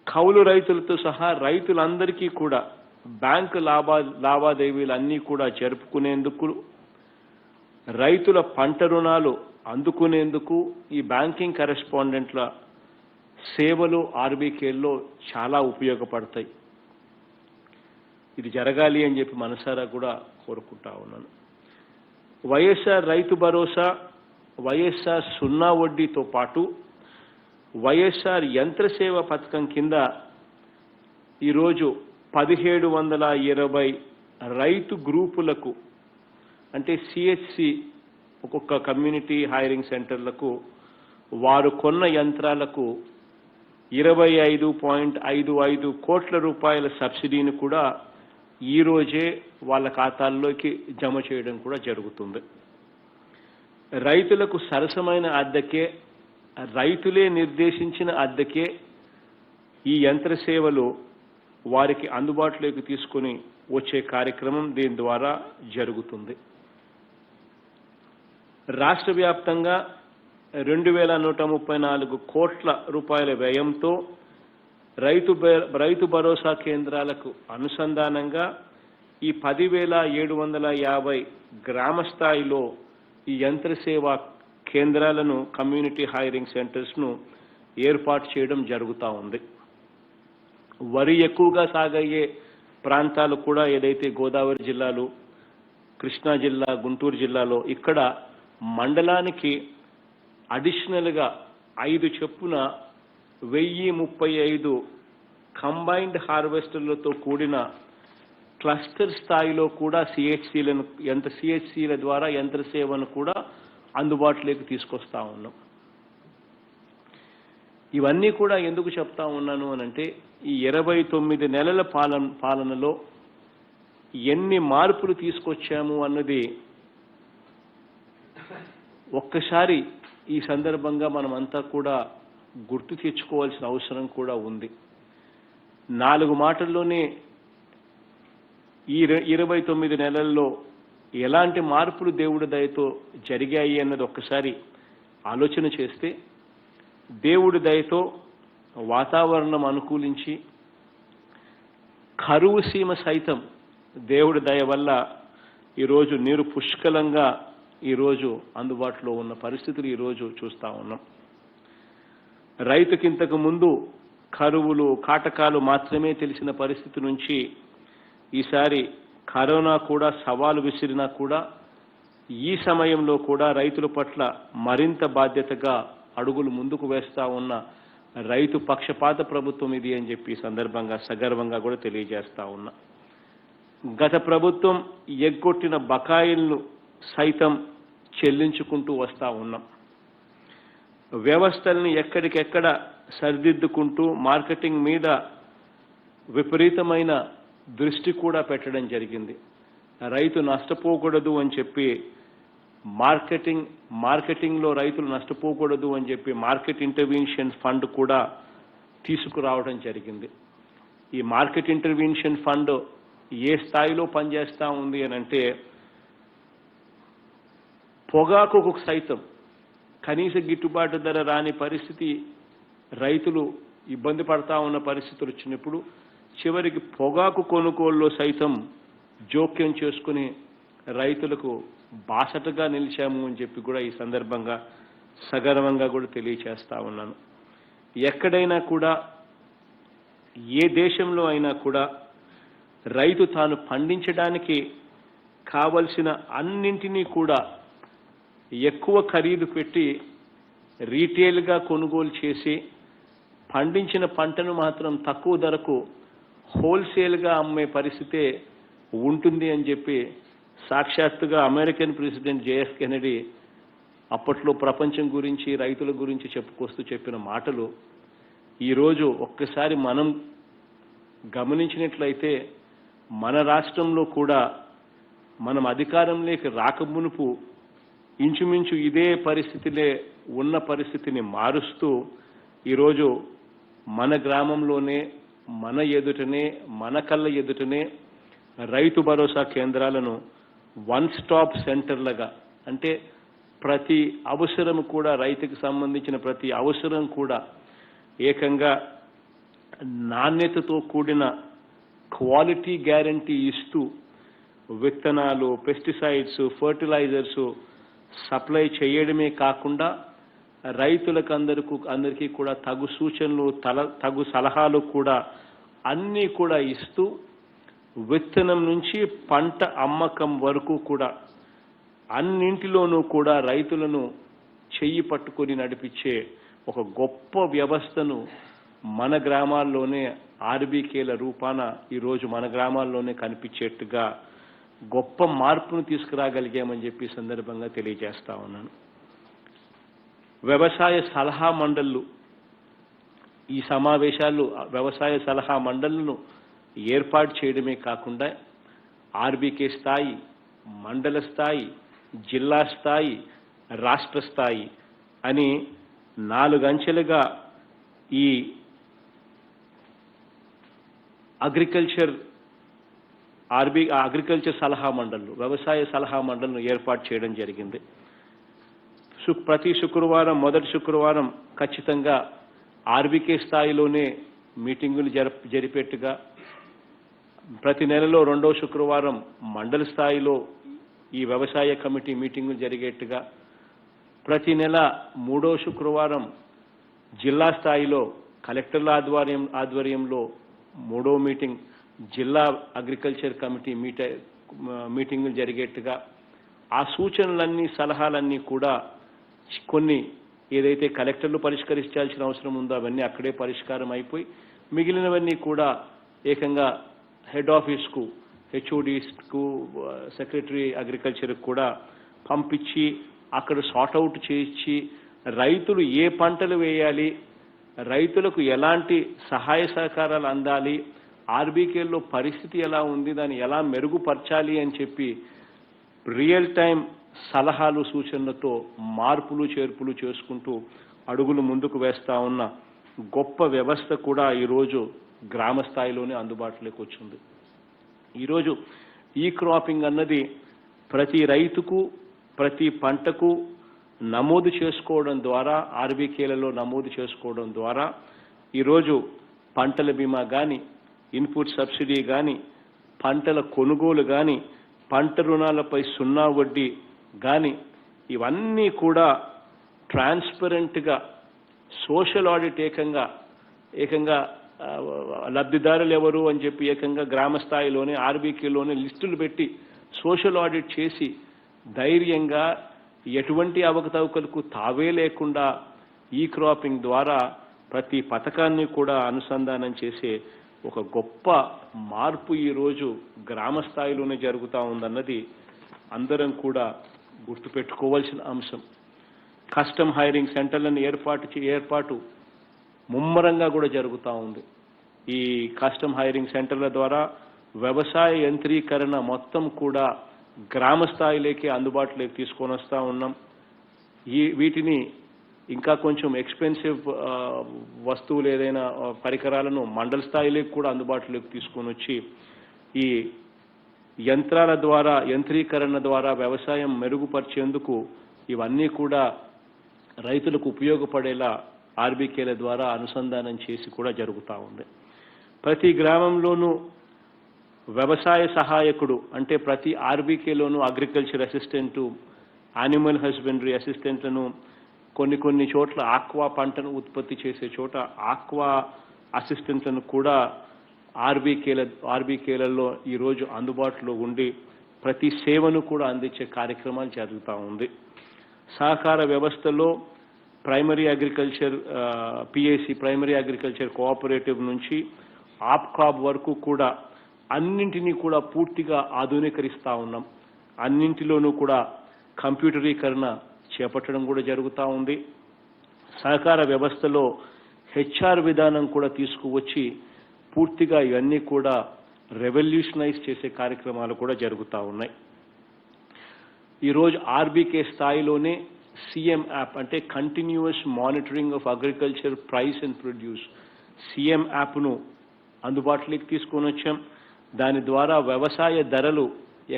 కౌలు రైతులతో సహా రైతులందరికీ కూడా బ్యాంకు లావాదేవీలన్నీ కూడా జరుపుకునేందుకు, రైతుల పంట రుణాలు అందుకునేందుకు ఈ బ్యాంకింగ్ కరెస్పాండెంట్ల సేవలు ఆర్బీకేల్లో చాలా ఉపయోగపడతాయి. ఇది జరగాలి అని చెప్పి మనసారా కూడా కోరుకుంటా ఉన్నాను. వైఎస్ఆర్ రైతు భరోసా, వైఎస్ఆర్ సున్నా వడ్డీతో పాటు వైఎస్ఆర్ యంత్ర సేవ పథకం కింద ఈరోజు 1720 రైతు గ్రూపులకు, అంటే సిహెచ్సి ఒక్కొక్క కమ్యూనిటీ హైరింగ్ సెంటర్లకు వారు కొన్న యంత్రాలకు 25.55 కోట్ల రూపాయల సబ్సిడీని కూడా ఈ రోజే వాళ్ళ ఖాతాల్లోకి జమ చేయడం కూడా జరుగుతుంది. రైతులకు సరసమైన అద్దెకే, రైతులే నిర్దేశించిన అద్దెకే ఈ యంత్ర సేవలు వారికి అందుబాటులోకి తీసుకొని వచ్చే కార్యక్రమం దీని ద్వారా జరుగుతుంది. రాష్ట్ర వ్యాప్తంగా 2134 కోట్ల రూపాయల వ్యయంతో రైతు భరోసా కేంద్రాలకు అనుసంధానంగా ఈ 10,750 గ్రామ స్థాయిలో ఈ యంత్ర సేవా కేంద్రాలను, కమ్యూనిటీ హైరింగ్ సెంటర్స్ను ఏర్పాటు చేయడం జరుగుతూ ఉంది. వరి ఎక్కువగా సాగయ్యే ప్రాంతాలు కూడా ఏదైతే గోదావరి జిల్లాలు, కృష్ణా జిల్లా, గుంటూరు జిల్లాలో ఇక్కడ మండలానికి అడిషనల్గా 5 చొప్పున 1035 కంబైన్డ్ హార్వెస్టర్లతో కూడిన క్లస్టర్ స్థాయిలో కూడా సిహెచ్సిల ద్వారా యంత్ర సేవను కూడా అందుబాటులోకి తీసుకొస్తా ఉన్నాం. ఇవన్నీ కూడా ఎందుకు చెప్తా ఉన్నాను అనంటే, ఈ 29 నెలల పాలనలో ఎన్ని మార్పులు తీసుకొచ్చాము అన్నది ఒక్కసారి ఈ సందర్భంగా మనమంతా కూడా గుర్తు తెచ్చుకోవాల్సిన అవసరం కూడా ఉంది. 4 మాటల్లోనే ఈ 29 నెలల్లో ఎలాంటి మార్పులు దేవుడి దయతో జరిగాయి అన్నది ఒక్కసారి ఆలోచన చేస్తే, దేవుడి దయతో వాతావరణం అనుకూలించి కరువు సీమ సైతం దేవుడి దయ వల్ల ఈరోజు నీరు పుష్కలంగా ఈరోజు అందుబాటులో ఉన్న పరిస్థితులు ఈరోజు చూస్తూ ఉన్నాం. రైతుకింతకు ముందు కరువులు, కాటకాలు మాత్రమే తెలిసిన పరిస్థితి నుంచి ఈసారి కరోనా కూడా సవాలు విసిరినా కూడా ఈ సమయంలో కూడా రైతుల పట్ల మరింత బాధ్యతగా అడుగులు ముందుకు వేస్తా ఉన్న రైతు పక్షపాత ప్రభుత్వం ఇది అని చెప్పి ఈ సందర్భంగా సగర్వంగా కూడా తెలియజేస్తా ఉన్నా. గత ప్రభుత్వం ఎగ్గొట్టిన బకాయిలను సైతం చెల్లించుకుంటూ వస్తా ఉన్నాం. వ్యవస్థల్ని ఎక్కడికెక్కడ సరిదిద్దుకుంటూ మార్కెటింగ్ మీద విపరీతమైన దృష్టి కూడా పెట్టడం జరిగింది. రైతు నష్టపోకూడదు అని చెప్పి మార్కెటింగ్లో రైతులు నష్టపోకూడదు అని చెప్పి మార్కెట్ ఇంటర్వెన్షన్ ఫండ్ కూడా తీసుకురావడం జరిగింది. ఈ మార్కెట్ ఇంటర్వెన్షన్ ఫండ్ ఏ స్థాయిలో పనిచేస్తూ ఉంది అని అంటే, పొగాకుకు సైతం కనీస గిట్టుబాటు ధర రాని పరిస్థితి, రైతులు ఇబ్బంది పడతా ఉన్న పరిస్థితులు వచ్చినప్పుడు చివరికి పొగాకు కొనుగోలులో సైతం జోక్యం చేసుకుని రైతులకు బాసటగా నిలిచాము అని చెప్పి కూడా ఈ సందర్భంగా సగర్వంగా కూడా తెలియచేస్తా ఉన్నాను. ఎక్కడైనా కూడా, ఏ దేశంలో అయినా కూడా రైతు తాను పండించడానికి కావలసిన అన్నింటినీ కూడా ఎక్కువ ఖరీదు పెట్టి రీటైల్గా కొనుగోలు చేసి పండించిన పంటను మాత్రం తక్కువ ధరకు హోల్సేల్గా అమ్మే పరిస్థితే ఉంటుంది అని చెప్పి సాక్షాత్తుగా అమెరికన్ ప్రెసిడెంట్ జేఎఫ్ కెనడీ అప్పట్లో ప్రపంచం గురించి, రైతుల గురించి చెప్పుకొస్తూ చెప్పిన మాటలు ఈరోజు ఒక్కసారి మనం గమనించినట్లయితే మన రాష్ట్రంలో కూడా మనం అధికారంలోకి రాకమునుపు ఇంచుమించు ఇదే పరిస్థితిలే ఉన్న పరిస్థితిని మారుస్తూ ఈరోజు మన గ్రామంలోనే, మన ఎదుటనే, మన కళ్ళ ఎదుటనే రైతు భరోసా కేంద్రాలను వన్ స్టాప్ సెంటర్లుగా, అంటే ప్రతి అవసరం కూడా, రైతుకు సంబంధించిన ప్రతి అవసరం కూడా ఏకంగా నాణ్యతతో కూడిన క్వాలిటీ గ్యారంటీ ఇస్తూ విత్తనాలు, పెస్టిసైడ్స్, ఫర్టిలైజర్స్ సప్లై చేయడమే కాకుండా రైతులకు అందరికీ కూడా తగు సూచనలు, తగు సలహాలు కూడా అన్నీ కూడా ఇస్తూ విత్తనం నుంచి పంట అమ్మకం వరకు కూడా అన్నింటిలోనూ కూడా రైతులను చెయ్యి పట్టుకొని నడిపించే ఒక గొప్ప వ్యవస్థను మన గ్రామాల్లోనే ఆర్బీకేల రూపాన ఈరోజు మన గ్రామాల్లోనే కనిపించేట్టుగా గొప్ప మార్పును తీసుకురాగలిగామని చెప్పి సందర్భంగా తెలియజేస్తా ఉన్నాను. వ్యవసాయ సలహా మండళ్ళు, ఈ సమావేశాలు వ్యవసాయ సలహా మండళ్లను ఏర్పాటు చేయడమే కాకుండా ఆర్బీకే స్థాయి, మండల స్థాయి, జిల్లా స్థాయి, రాష్ట్ర స్థాయి అని 4 అంచెలుగా ఈ అగ్రికల్చర్ సలహా మండళ్ళు, వ్యవసాయ సలహా మండళ్లను ఏర్పాటు చేయడం జరిగింది. ప్రతి శుక్రవారం, మొదటి శుక్రవారం ఖచ్చితంగా ఆర్బీకే స్థాయిలోనే మీటింగులు జరిపేట్టుగా, ప్రతి నెలలో 2వ శుక్రవారం మండల స్థాయిలో ఈ వ్యవసాయ కమిటీ మీటింగులు జరిగేట్టుగా, ప్రతి నెల 3వ శుక్రవారం జిల్లా స్థాయిలో కలెక్టర్ల ఆధ్వర్యంలో 3వ మీటింగ్ జిల్లా అగ్రికల్చర్ కమిటీ మీటింగులు జరిగేట్టుగా, ఆ సూచనలన్నీ, సలహాలన్నీ కూడా కొన్ని ఏదైతే కలెక్టర్లు పరిష్కరించాల్సిన అవసరం ఉందో అవన్నీ అక్కడే పరిష్కారం అయిపోయి మిగిలినవన్నీ కూడా ఏకంగా హెడ్ ఆఫీస్కు, హెచ్ఓడీస్కు, సెక్రటరీ అగ్రికల్చర్కు కూడా పంపించి అక్కడ సార్ట్అవుట్ చేయించి రైతులు ఏ పంటలు వేయాలి, రైతులకు ఎలాంటి సహాయ సహకారాలు అందాలి, ఆర్బీకేల్లో పరిస్థితి ఎలా ఉంది, దాన్ని ఎలా మెరుగుపరచాలి అని చెప్పి రియల్ టైం సలహాలు, సూచనలతో మార్పులు, చేర్పులు చేసుకుంటూ అడుగులు ముందుకు వేస్తా ఉన్న గొప్ప వ్యవస్థ కూడా ఈరోజు గ్రామ స్థాయిలోనే అందుబాటులోకి వచ్చింది. ఈరోజు ఈ క్రాపింగ్ అన్నది ప్రతి రైతుకు, ప్రతి పంటకు నమోదు చేసుకోవడం ద్వారా, ఆర్బీకేలలో నమోదు చేసుకోవడం ద్వారా ఈరోజు పంటల బీమా కానీ, ఇన్పుట్ సబ్సిడీ కానీ, పంటల కొనుగోలు కానీ, పంట రుణాలపై 0 వడ్డీ కానీ ఇవన్నీ కూడా ట్రాన్స్పరెంట్గా సోషల్ ఆడిట్ ఏకంగా లబ్ధిదారులు ఎవరు అని చెప్పి ఏకంగా గ్రామ స్థాయిలోనే ఆర్బీకేలోనే లిస్టులు పెట్టి సోషల్ ఆడిట్ చేసి ధైర్యంగా ఎటువంటి అవకతవకలకు తావే లేకుండా ఈ క్రాపింగ్ ద్వారా ప్రతి పథకాన్ని కూడా అనుసంధానం చేసే ఒక గొప్ప మార్పు ఈరోజు గ్రామ స్థాయిలోనే జరుగుతూ ఉందన్నది అందరం కూడా గుర్తుపెట్టుకోవాల్సిన అంశం. కస్టమ్ హైరింగ్ సెంటర్లను ఏర్పాటు ముమ్మరంగా కూడా జరుగుతూ ఉంది. ఈ కస్టమ్ హైరింగ్ సెంటర్ల ద్వారా వ్యవసాయ యంత్రీకరణ మొత్తం కూడా గ్రామ స్థాయిలోకి అందుబాటులోకి తీసుకొని వస్తూ ఉన్నాం. వీటిని ఇంకా కొంచెం ఎక్స్పెన్సివ్ వస్తువులు ఏదైనా పరికరాలను మండల స్థాయిలోకి కూడా అందుబాటులోకి తీసుకొని వచ్చి ఈ యంత్రాల ద్వారా, యంత్రీకరణ ద్వారా వ్యవసాయం మెరుగుపరిచేందుకు ఇవన్నీ కూడా రైతులకు ఉపయోగపడేలా ఆర్బీకేల ద్వారా అనుసంధానం చేసి కూడా జరుగుతూ ఉంది. ప్రతి గ్రామంలోనూ వ్యవసాయ సహాయకుడు అంటే ప్రతి ఆర్బీకేలోనూ అగ్రికల్చర్ అసిస్టెంటు, యానిమల్ హస్బెండరీ అసిస్టెంట్లను, కొన్ని చోట్ల ఆక్వా పంటను ఉత్పత్తి చేసే చోట ఆక్వా అసిస్టెంట్లను కూడా ఆర్బీకేలలో ఈరోజు అందుబాటులో ఉండి ప్రతి సేవను కూడా అందించే కార్యక్రమాలు జరుగుతూ ఉంది. సహకార వ్యవస్థలో primary agriculture PAC, primary agriculture cooperative నుంచి ఆప్కాబ్ వరకు కూడా అన్నింటినీ కూడా పూర్తిగా ఆధునీకరిస్తూ ఉన్నాం. అన్నింటిలోనూ కూడా కంప్యూటరీకరణ చేపట్టడం కూడా జరుగుతూ ఉంది. సహకార వ్యవస్థలో హెచ్ఆర్ విధానం కూడా తీసుకువచ్చి పూర్తిగా ఇవన్నీ కూడా రెవల్యూషనైజ్ చేసే కార్యక్రమాలు కూడా జరుగుతూ ఉన్నాయి. ఈరోజు ఆర్బీకే స్థాయిలోనే సీఎం యాప్ అంటే continuous monitoring of agriculture price and produce CM యాప్ను అందుబాటులోకి తీసుకొని వచ్చాం. దాని ద్వారా వ్యవసాయ ధరలు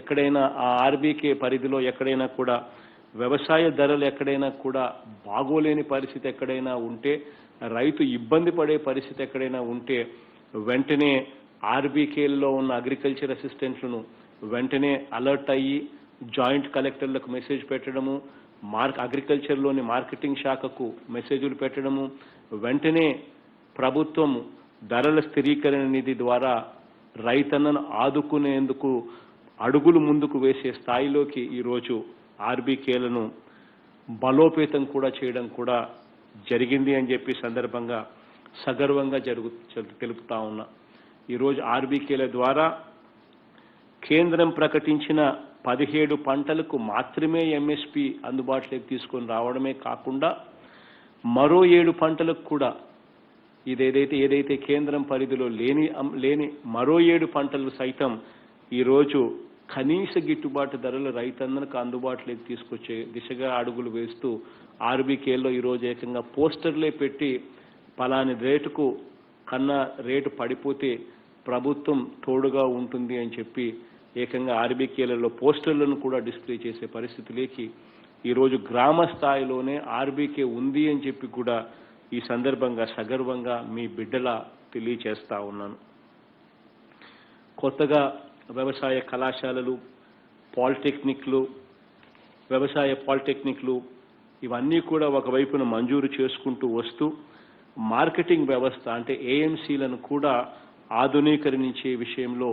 ఎక్కడైనా ఆ ఆర్బీకే పరిధిలో ఎక్కడైనా కూడా వ్యవసాయ ధరలు ఎక్కడైనా కూడా బాగోలేని పరిస్థితి ఎక్కడైనా ఉంటే, రైతు ఇబ్బంది పడే పరిస్థితి ఎక్కడైనా ఉంటే వెంటనే ఆర్బీకేల్లో ఉన్న అగ్రికల్చర్ అసిస్టెంట్లను వెంటనే అలర్ట్ అయ్యి జాయింట్ కలెక్టర్లకు మెసేజ్ పెట్టడము, అగ్రికల్చర్లోని మార్కెటింగ్ శాఖకు మెసేజ్లు పెట్టడము, వెంటనే ప్రభుత్వం ధరల స్థిరీకరణ నిధి ద్వారా రైతన్నను ఆదుకునేందుకు అడుగులు ముందుకు వేసే స్థాయిలోకి ఈరోజు ఆర్బీకేలను బలోపేతం కూడా చేయడం కూడా జరిగింది అని చెప్పి సందర్భంగా సగర్వంగా తెలుపుతా ఉన్నా. ఈరోజు ఆర్బీకేల ద్వారా కేంద్రం ప్రకటించిన 17 పంటలకు మాత్రమే ఎంఎస్పి అందుబాటులోకి తీసుకొని రావడమే కాకుండా మరో 7 పంటలకు కూడా ఏదైతే కేంద్రం పరిధిలో లేని మరో 7 పంటలు సైతం ఈరోజు కనీస గిట్టుబాటు ధరలు రైతన్నలకు అందుబాటులోకి తీసుకొచ్చే దిశగా అడుగులు వేస్తూ ఆర్బీకేలో ఈరోజు ఏకంగా పోస్టర్లే పెట్టి పలాని రేటుకు కన్నా రేటు పడిపోతే ప్రభుత్వం తోడుగా ఉంటుంది అని చెప్పి ఏకంగా ఆర్బీకేలలో పోస్టర్లను కూడా డిస్ప్లే చేసే పరిస్థితిలోకి ఈరోజు గ్రామ స్థాయిలోనే ఆర్బీకే ఉంది అని చెప్పి కూడా ఈ సందర్భంగా సగర్వంగా మీ బిడ్డలా తెలియచేస్తా ఉన్నాను. కొత్తగా వ్యవసాయ కళాశాలలు, వ్యవసాయ పాలిటెక్నిక్లు ఇవన్నీ కూడా ఒకవైపున మంజూరు చేసుకుంటూ వస్తూ మార్కెటింగ్ వ్యవస్థ అంటే ఏఎంసీలను కూడా ఆధునీకరించే విషయంలో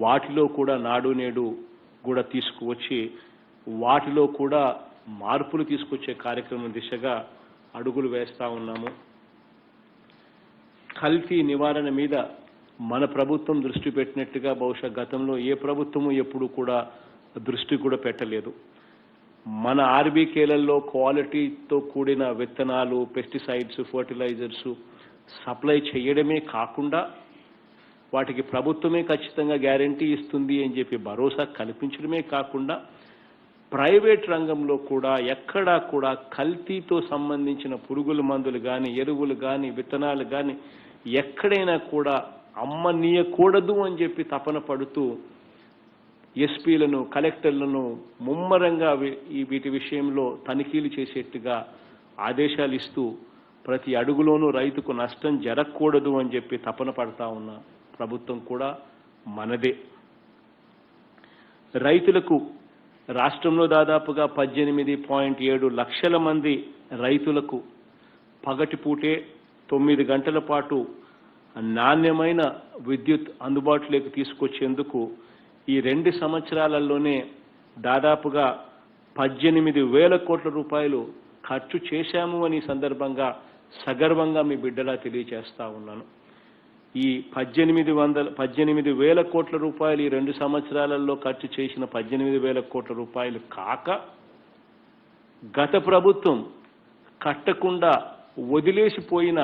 వాటిలో కూడా నాడు నేడు కూడా తీసుకువచ్చి వాటిలో కూడా మార్పులు తీసుకొచ్చే కార్యక్రమం దిశగా అడుగులు వేస్తా ఉన్నాము. కల్తీ నివారణ మీద మన ప్రభుత్వం దృష్టి పెట్టినట్టుగా బహుశా గతంలో ఏ ప్రభుత్వము ఎప్పుడు కూడా దృష్టి కూడా పెట్టలేదు. మన ఆర్బీకేలలో క్వాలిటీతో కూడిన విత్తనాలు, పెస్టిసైడ్స్, ఫర్టిలైజర్స్ సప్లై చేయడమే కాకుండా వాటికి ప్రభుత్వమే ఖచ్చితంగా గ్యారంటీ ఇస్తుంది అని చెప్పి భరోసా కల్పించడమే కాకుండా ప్రైవేట్ రంగంలో కూడా ఎక్కడా కూడా కల్తీతో సంబంధించిన పురుగుల మందులు కానీ, ఎరువులు కానీ, విత్తనాలు కానీ ఎక్కడైనా కూడా అమ్మనీయకూడదు అని చెప్పి తపన పడుతూ ఎస్పీలను, కలెక్టర్లను ముమ్మరంగా వీటి విషయంలో తనిఖీలు చేసేట్టుగా ఆదేశాలు ఇస్తూ ప్రతి అడుగులోనూ రైతుకు నష్టం జరగకూడదు అని చెప్పి తపన పడతా ఉన్న ప్రభుత్వం కూడా మనదే. రైతులకు రాష్ట్రంలో దాదాపుగా 18.7 లక్షల మంది రైతులకు పగటిపూటే 9 గంటల పాటు నాణ్యమైన విద్యుత్ అందుబాటులోకి తీసుకొచ్చేందుకు ఈ 2 సంవత్సరాలలోనే దాదాపుగా 18,000 కోట్ల రూపాయలు ఖర్చు చేశాము అని సందర్భంగా సగర్వంగా మీ బిడ్డలా తెలియజేస్తా ఉన్నాను. ఈ 18,000 కోట్ల రూపాయలు ఈ 2 సంవత్సరాలలో ఖర్చు చేసిన 18,000 కోట్ల రూపాయలు కాక గత ప్రభుత్వం కట్టకుండా వదిలేసిపోయిన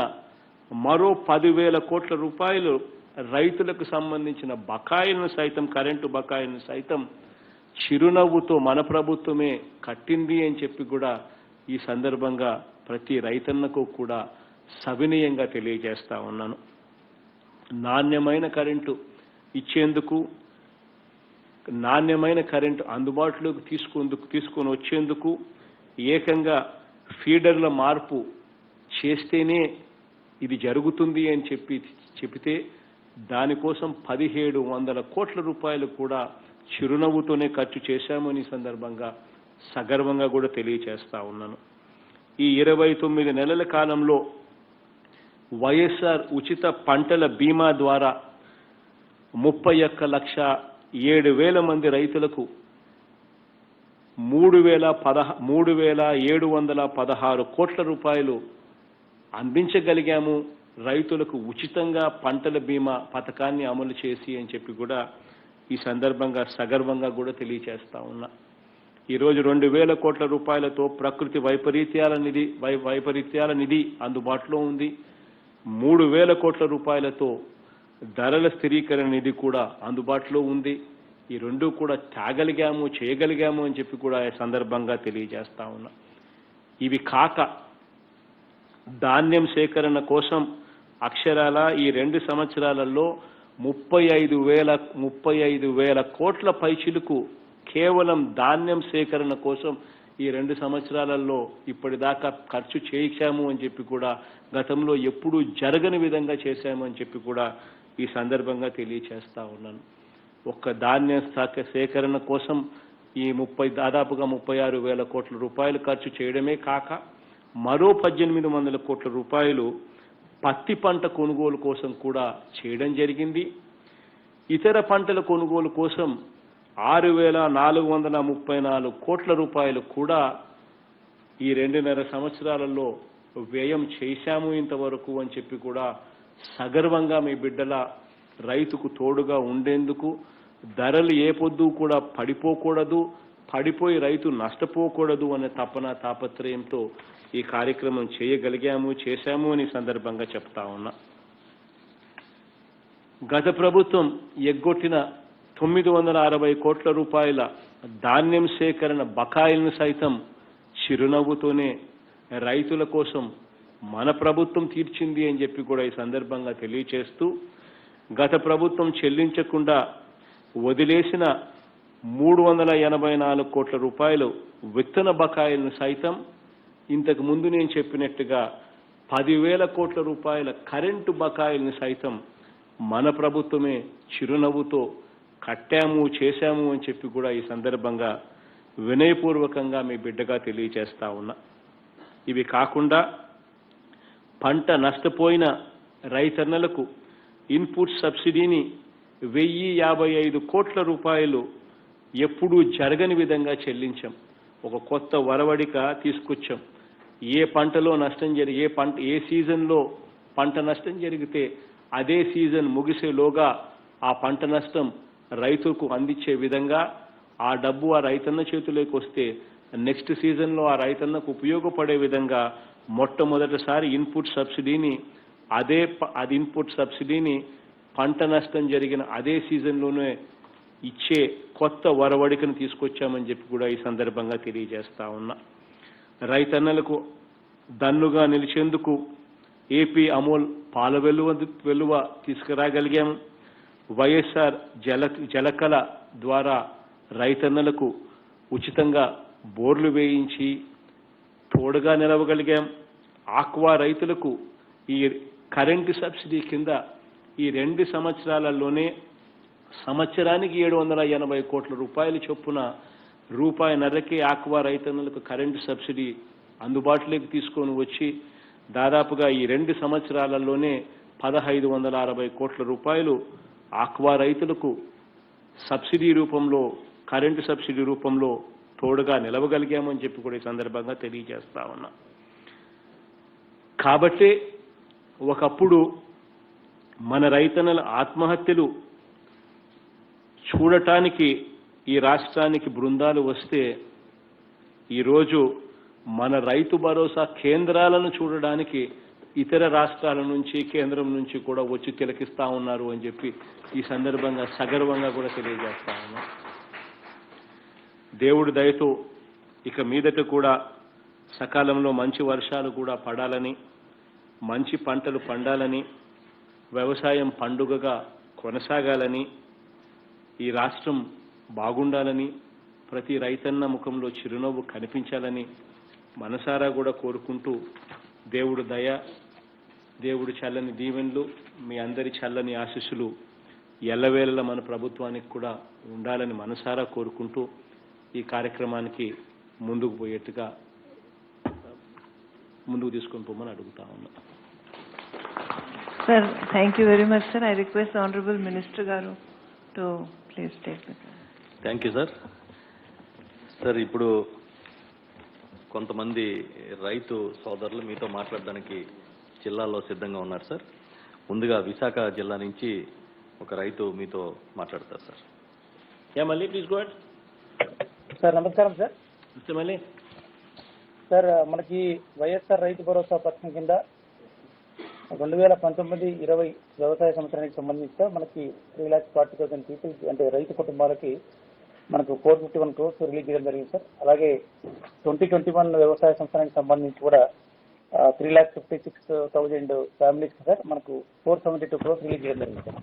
మరో 10,000 కోట్ల రూపాయలు రైతులకు సంబంధించిన బకాయిలను సైతం, కరెంటు బకాయిలను సైతం చిరునవ్వుతో మన ప్రభుత్వమే కట్టింది అని చెప్పి కూడా ఈ సందర్భంగా ప్రతి రైతన్నకు కూడా సవినయంగా తెలియజేస్తా ఉన్నాను. నాణ్యమైన కరెంటు ఇచ్చేందుకు, నాణ్యమైన కరెంటు అందుబాటులోకి తీసుకొని వచ్చేందుకు ఏకంగా ఫీడర్ల మార్పు చేస్తేనే ఇది జరుగుతుంది అని చెబితే దానికోసం 1,700 కోట్ల రూపాయలు కూడా చిరునవ్వుతోనే ఖర్చు చేశామని సందర్భంగా సగర్వంగా కూడా తెలియజేస్తా ఉన్నాను. ఈ 29 నెలల కాలంలో వైఎస్ఆర్ ఉచిత పంటల బీమా ద్వారా 31,07,000 మంది రైతులకు 3,716 కోట్ల రూపాయలు అందించగలిగాము. రైతులకు ఉచితంగా పంటల బీమా పథకాన్ని అమలు చేసి అని చెప్పి కూడా ఈ సందర్భంగా సగర్వంగా కూడా తెలియజేస్తా ఉన్నా. ఈరోజు 2,000 కోట్ల రూపాయలతో ప్రకృతి వైపరీత్యాల నిధి అందుబాటులో ఉంది. 3,000 కోట్ల రూపాయలతో ధరల స్థిరీకరణ నిధి కూడా అందుబాటులో ఉంది. ఈ రెండు కూడా చేయగలిగాము అని చెప్పి కూడా ఈ సందర్భంగా తెలియజేస్తా ఉన్నా. ఇవి కాక ధాన్యం సేకరణ కోసం అక్షరాల ఈ 2 సంవత్సరాలలో 35,000 కోట్ల పైచిలుకు కేవలం ధాన్యం సేకరణ కోసం ఈ 2 సంవత్సరాలలో ఇప్పటిదాకా ఖర్చు చేయించాము అని చెప్పి కూడా గతంలో ఎప్పుడూ జరగని విధంగా చేశాము అని చెప్పి కూడా ఈ సందర్భంగా తెలియచేస్తా ఉన్నాను. ఒక్క ధాన్య సేకరణ కోసం ఈ దాదాపుగా 36,000 కోట్ల రూపాయలు ఖర్చు చేయడమే కాక మరో 1,800 కోట్ల రూపాయలు పత్తి పంట కొనుగోలు కోసం కూడా చేయడం జరిగింది. ఇతర పంటల కొనుగోలు కోసం 6,434 కోట్ల రూపాయలు కూడా ఈ 2.5 సంవత్సరాలలో వ్యయం చేశాము ఇంతవరకు అని చెప్పి కూడా సగర్వంగా మీ బిడ్డల రైతుకు తోడుగా ఉండేందుకు, ధరలు ఏ పొద్దు కూడా పడిపోకూడదు, పడిపోయి రైతు నష్టపోకూడదు అనే తాపత్రయంతో ఈ కార్యక్రమం చేశాము అని సందర్భంగా చెప్తా ఉన్నా. గత ప్రభుత్వం ఎగ్గొట్టిన 960 కోట్ల రూపాయల ధాన్యం సేకరణ బకాయిలను సైతం చిరునవ్వుతోనే రైతుల కోసం మన ప్రభుత్వం తీర్చింది అని చెప్పి కూడా ఈ సందర్భంగా తెలియచేస్తూ, గత ప్రభుత్వం చెల్లించకుండా వదిలేసిన 384 కోట్ల రూపాయలు విత్తన బకాయిలను సైతం ఇంతకు ముందు నేను చెప్పినట్టుగా 10,000 కోట్ల రూపాయల కరెంటు బకాయిలను సైతం మన ప్రభుత్వమే చిరునవ్వుతో చేశాము అని చెప్పి కూడా ఈ సందర్భంగా వినయపూర్వకంగా మీ బిడ్డగా తెలియజేస్తా ఉన్నా. ఇవి కాకుండా పంట నష్టపోయిన రైతన్నలకు ఇన్పుట్ సబ్సిడీని 1,055 కోట్ల రూపాయలు ఎప్పుడూ జరగని విధంగా చెల్లించాం. ఒక కొత్త వరవడిక తీసుకొచ్చాం. ఏ పంటలో నష్టం ఏ సీజన్లో పంట నష్టం జరిగితే అదే సీజన్ ముగిసేలోగా ఆ పంట నష్టం రైతుకు అందించే విధంగా ఆ డబ్బు ఆ రైతన్న చేతిలోకి వస్తే నెక్స్ట్ సీజన్లో ఆ రైతన్నకు ఉపయోగపడే విధంగా మొట్టమొదటిసారి ఇన్పుట్ సబ్సిడీని పంట నష్టం జరిగిన అదే సీజన్లోనే ఇచ్చే కొత్త వరవడికను తీసుకొచ్చామని చెప్పి కూడా ఈ సందర్భంగా తెలియజేస్తా ఉన్నా. రైతన్నలకు దన్నుగా నిలిచేందుకు ఏపీ అమూల్ పాల వెలువ తీసుకురాగలిగాము. వైఎస్ఆర్ జలకళ ద్వారా రైతన్నలకు ఉచితంగా బోర్లు వేయించి తోడుగా నిలవగలిగాం. ఆక్వా రైతులకు ఈ కరెంటు సబ్సిడీ కింద ఈ 2 సంవత్సరాలలోనే సంవత్సరానికి 780 కోట్ల రూపాయలు చొప్పున ₹1.5కి ఆక్వా రైతన్నలకు కరెంటు సబ్సిడీ అందుబాటులోకి తీసుకొని వచ్చి దాదాపుగా ఈ 2 సంవత్సరాలలోనే 1,560 కోట్ల రూపాయలు ఆక్వా రైతులకు సబ్సిడీ రూపంలో, కరెంటు సబ్సిడీ రూపంలో తోడుగా నిలవగలిగామని చెప్పి కూడా ఈ సందర్భంగా తెలియజేస్తా ఉన్నా. కాబట్టి ఒకప్పుడు మన రైతన్నల ఆత్మహత్యలు చూడటానికి ఈ రాష్ట్రానికి బృందాలు వస్తే ఈరోజు మన రైతు భరోసా కేంద్రాలను చూడడానికి ఇతర రాష్ట్రాల నుంచి, కేంద్రం నుంచి కూడా వచ్చి తిలకిస్తా ఉన్నారు అని చెప్పి ఈ సందర్భంగా సగర్వంగా కూడా తెలియజేస్తా ఉన్నాం. దేవుడి దయతో ఇక మీదట కూడా సకాలంలో మంచి వర్షాలు కూడా పడాలని, మంచి పంటలు పండాలని, వ్యవసాయం పండుగగా కొనసాగాలని, ఈ రాష్ట్రం బాగుండాలని, ప్రతి రైతన్న ముఖంలో చిరునవ్వు కనిపించాలని మనసారా కూడా కోరుకుంటూ దేవుడు దయ, దేవుడు చల్లని దీవెనలు, మీ అందరి చల్లని ఆశీస్సులు ఎల్లవేళలా మన ప్రభుత్వానికి కూడా ఉండాలని మనసారా కోరుకుంటూ ఈ కార్యక్రమానికి ముందుకు తీసుకొని పోమని అడుగుతా ఉన్నా. Sir, thank you very much, sir. I request the Honorable Minister Garu to please take the floor. Thank you sir. Sir, ఇప్పుడు కొంతమంది రైతు సోదరులు మీతో మాట్లాడడానికి జిల్లాలో సిద్ధంగా ఉన్నారు సార్. ముందుగా విశాఖ జిల్లా నుంచి ఒక రైతు మీతో మాట్లాడతారు సార్. మళ్ళీ ప్లీజ్ గో అహెడ్. సార్ నమస్కారం సార్. మళ్ళీ సార్, మనకి వైఎస్ఆర్ రైతు భరోసా పథకం కింద 2019-20 వ్యవసాయ సంవత్సరానికి సంబంధించి సార్ మనకి 3,40,000 పీపుల్ అంటే రైతు కుటుంబాలకి మనకు 451 crores రిలీజ్ చేయడం జరిగింది సార్. అలాగే 2021 వ్యవసాయ సంవత్సరానికి సంబంధించి కూడా 3,56,000 ఫ్యామిలీస్ సార్ మనకు 472 crores రిలీజ్ చేయడం జరిగింది సార్.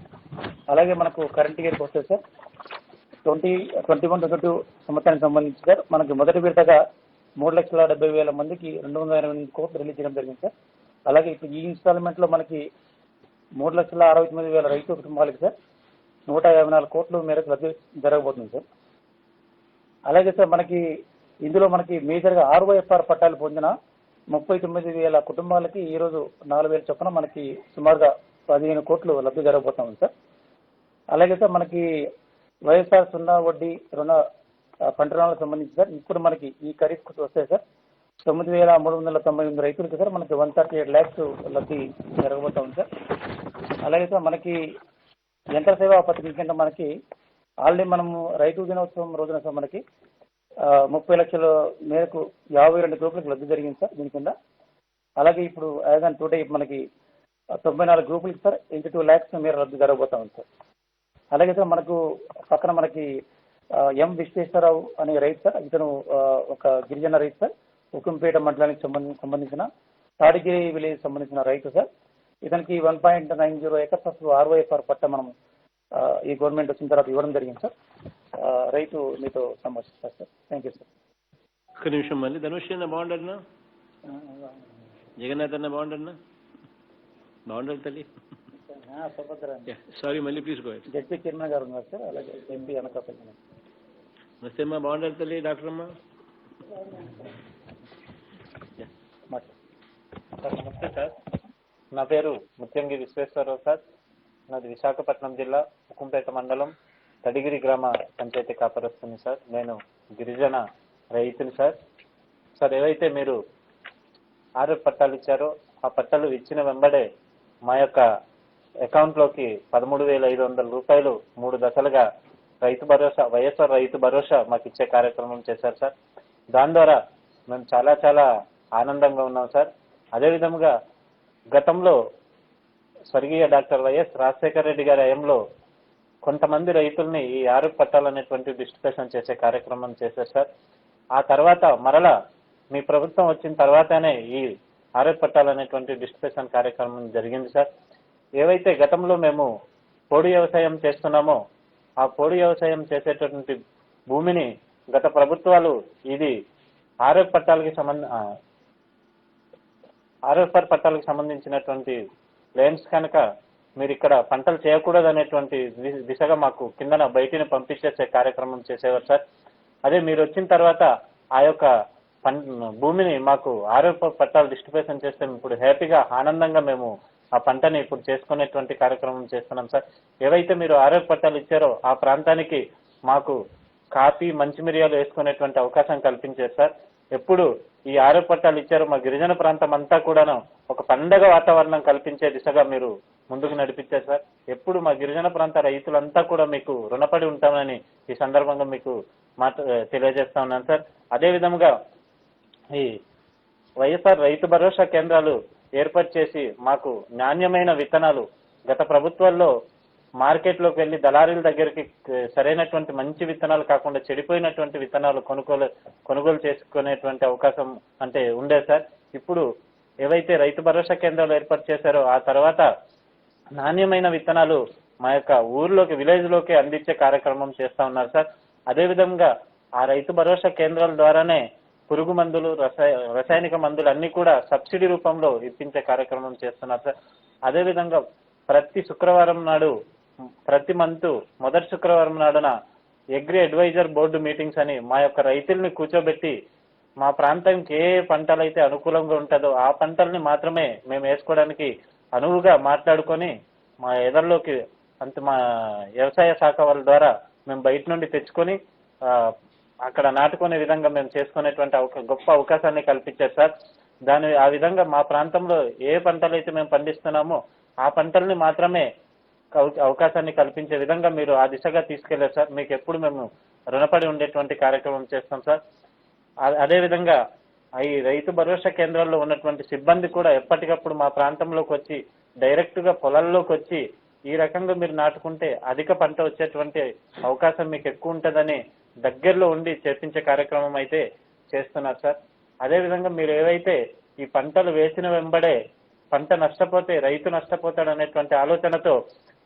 అలాగే మనకు కరెంట్ ఇయర్కి వస్తే సార్ 2021-22 సంవత్సరానికి సంబంధించి సార్ మనకి మొదటి విడతగా 3,70,000 మందికి 288 కోట్లు రిలీజ్ చేయడం జరిగింది సార్. అలాగే ఇప్పుడు ఈ ఇన్స్టాల్మెంట్లో మనకి 3,69,000 రైతు కుటుంబాలకి సార్ 154 కోట్ల మేరకు లబ్ధి జరగబోతుంది సార్. అలాగే సార్ మనకి ఇందులో మనకి మేజర్గా ROFR పట్టాలు పొందిన 39,000 కుటుంబాలకి ఈరోజు 4,000 చొప్పున మనకి సుమారుగా 15 కోట్లు లబ్ధి జరగబోతుంది సార్. అలాగే సార్ మనకి వైఎస్ఆర్ సున్నా వడ్డీ రుణ పంట రుణాలకు సంబంధించి సార్ ఇప్పుడు మనకి ఈ ఖరీఫ్ వస్తాయి సార్ 9,398 రైతులకి సార్ మనకి 138 lakhs లబ్ధి జరగబోతుంది సార్. అలాగే సార్ మనకి యంత్ర సేవా పథకం కింద మనకి ఆల్రెడీ మనము రైతు దినోత్సవం రోజున సార్ మనకి 30 లక్షల మేరకు 52 గ్రూపులకు లబ్ధి జరిగింది సార్ దీని కింద. అలాగే ఇప్పుడు యాజ్ టుడే మనకి 94 గ్రూపులకి సార్ 82 lakhs మేర లబ్ధి జరగబోతా ఉంది సార్. అలాగే సార్ మనకు పక్కన మనకి ఎం విశ్వేశ్వరరావు అనే రైతు సార్, ఇతను ఒక గిరిజన రైతు సార్, ఉక్కంపేట మండలానికి సంబంధించిన తాడిగిరి విలేజ్ సంబంధించిన రైతు సార్. ఇతనికి 1.90 acres ROFR పట్ట మనం ఈ గవర్నమెంట్ వచ్చిన తర్వాత ఇవ్వడం జరిగింది సార్. రైతు మీతో సంభాషిస్తారు సార్. Thank you sir. ఒక్క నిమిషం మళ్ళీ ధనుష్ అన్న బాగుండన్నా, జగన్నాథ్ అన్న బాగుండన్నా, బాగుండాలి తల్లి. సారీ మళ్ళీ ప్లీజ్ గో. జడ్పీ చైర్మన్ గారు ఉన్నారు సార్, అలాగే ఎంపీ అనకాపల్లి. నమస్తే అమ్మా, బాగుండాలి తల్లి. డాక్టర్ అమ్మా నమస్తే సార్, నా పేరు ముత్యంగి విశ్వేశ్వరరావు సార్. నాది విశాఖపట్నం జిల్లా ఉక్కంపేట మండలం తడిగిరి గ్రామ పంచాయతీ కాపరస్తుంది సార్. నేను గిరిజన రైతులు సార్. సార్ ఏవైతే మీరు 6 పట్టాలు ఇచ్చారో ఆ పట్టాలు ఇచ్చిన వెంబడే మా యొక్క అకౌంట్లోకి 13,500 రూపాయలు 3 దశలుగా రైతు భరోసా వైఎస్ఆర్ రైతు భరోసా మాకు ఇచ్చే కార్యక్రమం చేశారు సార్. దాని ద్వారా మేము చాలా చాలా ఆనందంగా ఉన్నాం సార్. అదేవిధంగా గతంలో స్వర్గీయ డాక్టర్ వైఎస్ రాజశేఖర రెడ్డి గారి హయాంలో కొంతమంది రైతుల్ని ఈ 6 పట్టాలు అనేటువంటి డిస్ట్రిబ్యూషన్ చేసే కార్యక్రమం చేశారు సార్. ఆ తర్వాత మరలా మీ ప్రభుత్వం వచ్చిన తర్వాతనే ఈ 6 పట్టాలు అనేటువంటి డిస్ట్రిబ్యూషన్ కార్యక్రమం జరిగింది సార్. ఏవైతే గతంలో మేము పోడు వ్యవసాయం చేస్తున్నామో ఆ పోడు వ్యవసాయం చేసేటటువంటి భూమిని గత ప్రభుత్వాలు ఇది ROFR పట్టాలకు సంబంధించినటువంటి ల్యాండ్స్ కనుక మీరు ఇక్కడ పంటలు చేయకూడదు అనేటువంటి దిశగా మాకు కిందన బయటిని పంపించేసే కార్యక్రమం చేసేవారు సార్. అదే మీరు వచ్చిన తర్వాత ఆ యొక్క భూమిని మాకు ROFR పట్టాలు డిస్ట్రిబ్యూషన్ చేస్తే ఇప్పుడు హ్యాపీగా ఆనందంగా మేము ఆ పంటని ఇప్పుడు చేసుకునేటువంటి కార్యక్రమం చేస్తున్నాం సార్. ఏవైతే మీరు 6 పట్టాలు ఇచ్చారో ఆ ప్రాంతానికి మాకు కాఫీ మంచి మిరియాలు వేసుకునేటువంటి అవకాశం కల్పించారు సార్. ఎప్పుడు ఈ 6 పట్టాలు ఇచ్చారో మా గిరిజన ప్రాంతం అంతా కూడాను ఒక పండగ వాతావరణం కల్పించే దిశగా మీరు ముందుకు నడిపించారు సార్. ఎప్పుడు మా గిరిజన ప్రాంత రైతులంతా కూడా మీకు రుణపడి ఉంటామని ఈ సందర్భంగా మీకు తెలియజేస్తా ఉన్నాను సార్. అదేవిధంగా ఈ వైఎస్ఆర్ రైతు భరోసా కేంద్రాలు ఏర్పాటు చేసి మాకు నాణ్యమైన విత్తనాలు గత ప్రభుత్వాల్లో మార్కెట్లోకి వెళ్ళి దళారీల దగ్గరికి సరైనటువంటి మంచి విత్తనాలు కాకుండా చెడిపోయినటువంటి విత్తనాలు కొనుగోలు చేసుకునేటువంటి అవకాశం అంటే ఉండే సార్. ఇప్పుడు ఏవైతే రైతు భరోసా కేంద్రాలు ఏర్పాటు చేశారో ఆ తర్వాత నాణ్యమైన విత్తనాలు మా యొక్క ఊర్లోకి విలేజ్లోకి అందించే కార్యక్రమం చేస్తా ఉన్నారు సార్. అదేవిధంగా ఆ రైతు భరోసా కేంద్రాల ద్వారానే పురుగు మందులు రసాయనిక మందులు అన్ని కూడా సబ్సిడీ రూపంలో ఇప్పించే కార్యక్రమం చేస్తున్నారు సార్. అదేవిధంగా ప్రతి శుక్రవారం నాడు ప్రతి మంత్ మొదటి శుక్రవారం నాడున అగ్రి అడ్వైజర్ బోర్డు మీటింగ్స్ అని మా యొక్క రైతుల్ని కూర్చోబెట్టి మా ప్రాంతానికి ఏ పంటలు అయితే అనుకూలంగా ఉంటుందో ఆ పంటల్ని మాత్రమే మేము వేసుకోవడానికి అనువుగా మాట్లాడుకొని మా ఎదర్లోకి మా వ్యవసాయ శాఖ వాళ్ళ ద్వారా మేము బయట నుండి తెచ్చుకొని అక్కడ నాటుకునే విధంగా మేము చేసుకునేటువంటి గొప్ప అవకాశాన్ని కల్పించారు సార్. ఆ విధంగా మా ప్రాంతంలో ఏ పంటలు అయితే మేము పండిస్తున్నామో ఆ పంటల్ని మాత్రమే అవకాశాన్ని కల్పించే విధంగా మీరు ఆ దిశగా తీసుకెళ్లారు సార్. మీకు ఎప్పుడు మేము రుణపడి ఉండేటువంటి కార్యక్రమం చేస్తాం సార్. అదేవిధంగా ఈ రైతు భరోసా కేంద్రాల్లో ఉన్నటువంటి సిబ్బంది కూడా ఎప్పటికప్పుడు మా ప్రాంతంలోకి వచ్చి డైరెక్ట్గా పొలాల్లోకి వచ్చి ఈ రకంగా మీరు నాటుకుంటే అధిక పంట వచ్చేటువంటి అవకాశం మీకు ఎక్కువ ఉంటుందని దగ్గరలో ఉండి చేపించే కార్యక్రమం అయితే చేస్తున్నారు సార్. అదేవిధంగా మీరు ఏవైతే ఈ పంటలు వేసిన వెంబడే పంట నష్టపోతే రైతు నష్టపోతాడు అనేటువంటి ఆలోచనతో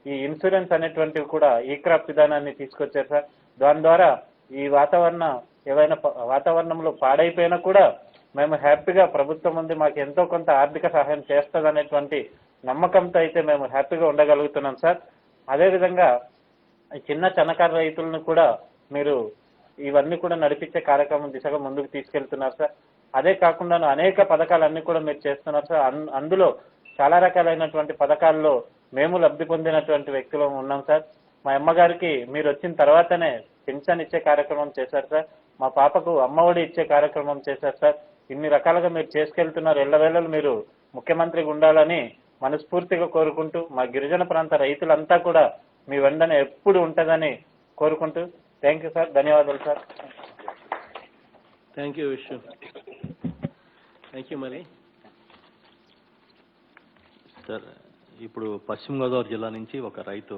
ఈ ఇన్సూరెన్స్ అనేటువంటివి కూడా ఈ క్రాప్ విధానాన్ని తీసుకొచ్చారు సార్. దాని ద్వారా ఈ వాతావరణ ఏవైనా వాతావరణంలో పాడైపోయినా కూడా మేము హ్యాపీగా ప్రభుత్వం ఉంది, మాకు ఎంతో కొంత ఆర్థిక సహాయం చేస్తుంది అనేటువంటి నమ్మకంతో అయితే మేము హ్యాపీగా ఉండగలుగుతున్నాం సార్. అదేవిధంగా చిన్న చిన్నకారు రైతులను కూడా మీరు ఇవన్నీ కూడా నడిపించే కార్యక్రమం దిశగా ముందుకు తీసుకెళ్తున్నారు సార్. అదే కాకుండా అనేక పథకాలన్నీ కూడా మీరు చేస్తున్నారు సార్. అందులో చాలా రకాలైనటువంటి పథకాల్లో మేము లబ్ధి పొందినటువంటి వ్యక్తులు ఉన్నాం సార్. మా అమ్మగారికి మీరు వచ్చిన తర్వాతనే పెన్షన్ ఇచ్చే కార్యక్రమం చేశారు సార్. మా పాపకు అమ్మఒడి ఇచ్చే కార్యక్రమం చేశారు సార్. ఇన్ని రకాలుగా మీరు చేసుకెళ్తున్నారు. ఎల్లవేళలు మీరు ముఖ్యమంత్రిగా ఉండాలని మనస్ఫూర్తిగా కోరుకుంటూ మా గిరిజన ప్రాంత రైతులంతా కూడా మీ వెంటనే ఎప్పుడు ఉంటుందని కోరుకుంటూ థ్యాంక్ యూ సార్. ధన్యవాదాలు sir. Thank you Vishnu. Thank you. మరి సార్, ఇప్పుడు పశ్చిమ గోదావరి జిల్లా నుంచి ఒక రైతు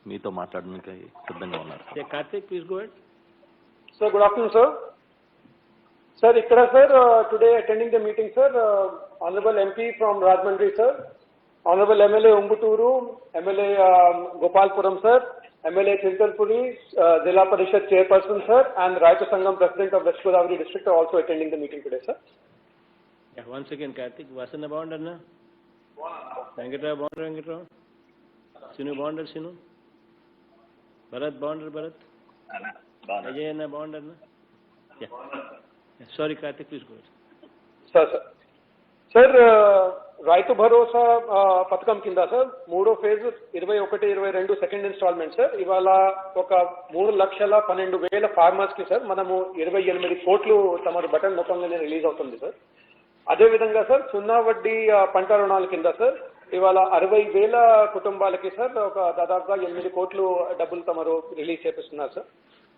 మీతో మాట్లాడడానికి సిద్ధంగా ఉన్నారు. Karthik, please go head. Sir, good afternoon, sir. Sir, ikkada sir, today attending the meeting, sir, Honorable MP from Rajmundry, sir, Honorable MLA Umbuturu, MLA Gopalpuram, sir, MLA Chintalpuri, Zilla Parishad Chairperson, sir, and Raitu Sangam President of West Godavari District are also attending the meeting today, sir. Yeah, once again, Karthik, Vasana Bonder, na? Venkatra Bonder, Venkatra? Sinu Bonder, Sinu? Bharat Bonder, Bharat? Ajay Bonder, na? Yeah. Sorry, Karthik, please go ahead. Sir, Rythu Bharosa పథకం కింద sir 3వ phase 21-22 second instalment sir ఇవాళ ఒక 3,12,000 farmers కి sir మనము 28 కోట్లు తమరు button మొత్తంగానే release అవుతుంది సార్. అదేవిధంగా సార్ 0 వడ్డీ పంట రుణాల కింద సార్ ఇవాళ 60,000 కుటుంబాలకి సార్ ఒక దాదాపుగా 8 కోట్లు డబ్బులు తమరు రిలీజ్ చేపిస్తున్నారు సార్.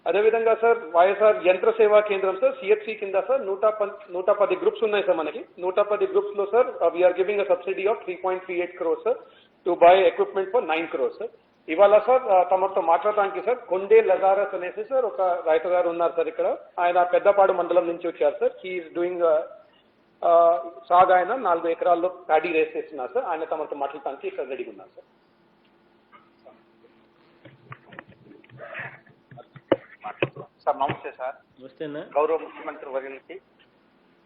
అదేవిధంగా సార్ వైఎస్ఆర్ యంత్ర సేవా కేంద్రం సార్ సిఎఫ్సి కింద సార్ 110 గ్రూప్స్ ఉన్నాయి సార్ మనకి. 110 గ్రూప్స్ లో sir we're giving a subsidy of 3.38 crores sir to buy equipment for 9 crores sir. ఇవాళ సార్ తమతో మాట్లాడడానికి సార్ కొండే లజారస్ అనేసి సార్ ఒక రైతు గారు ఉన్నారు సార్ ఇక్కడ. ఆయన పెద్దపాడు మండలం నుంచి వచ్చారు సార్. హీఈస్ డూయింగ్ సాగు ఆయన 4 ఎకరాల్లో ప్యాడీ రేస్ చేస్తున్నారు సార్. ఆయన తమతో మాట్లాడటానికి ఇక్కడ రెడీగా ఉన్నారు సార్. సార్ నమస్తే సార్. నమస్తేనా. గౌరవ ముఖ్యమంత్రి వర్యులకి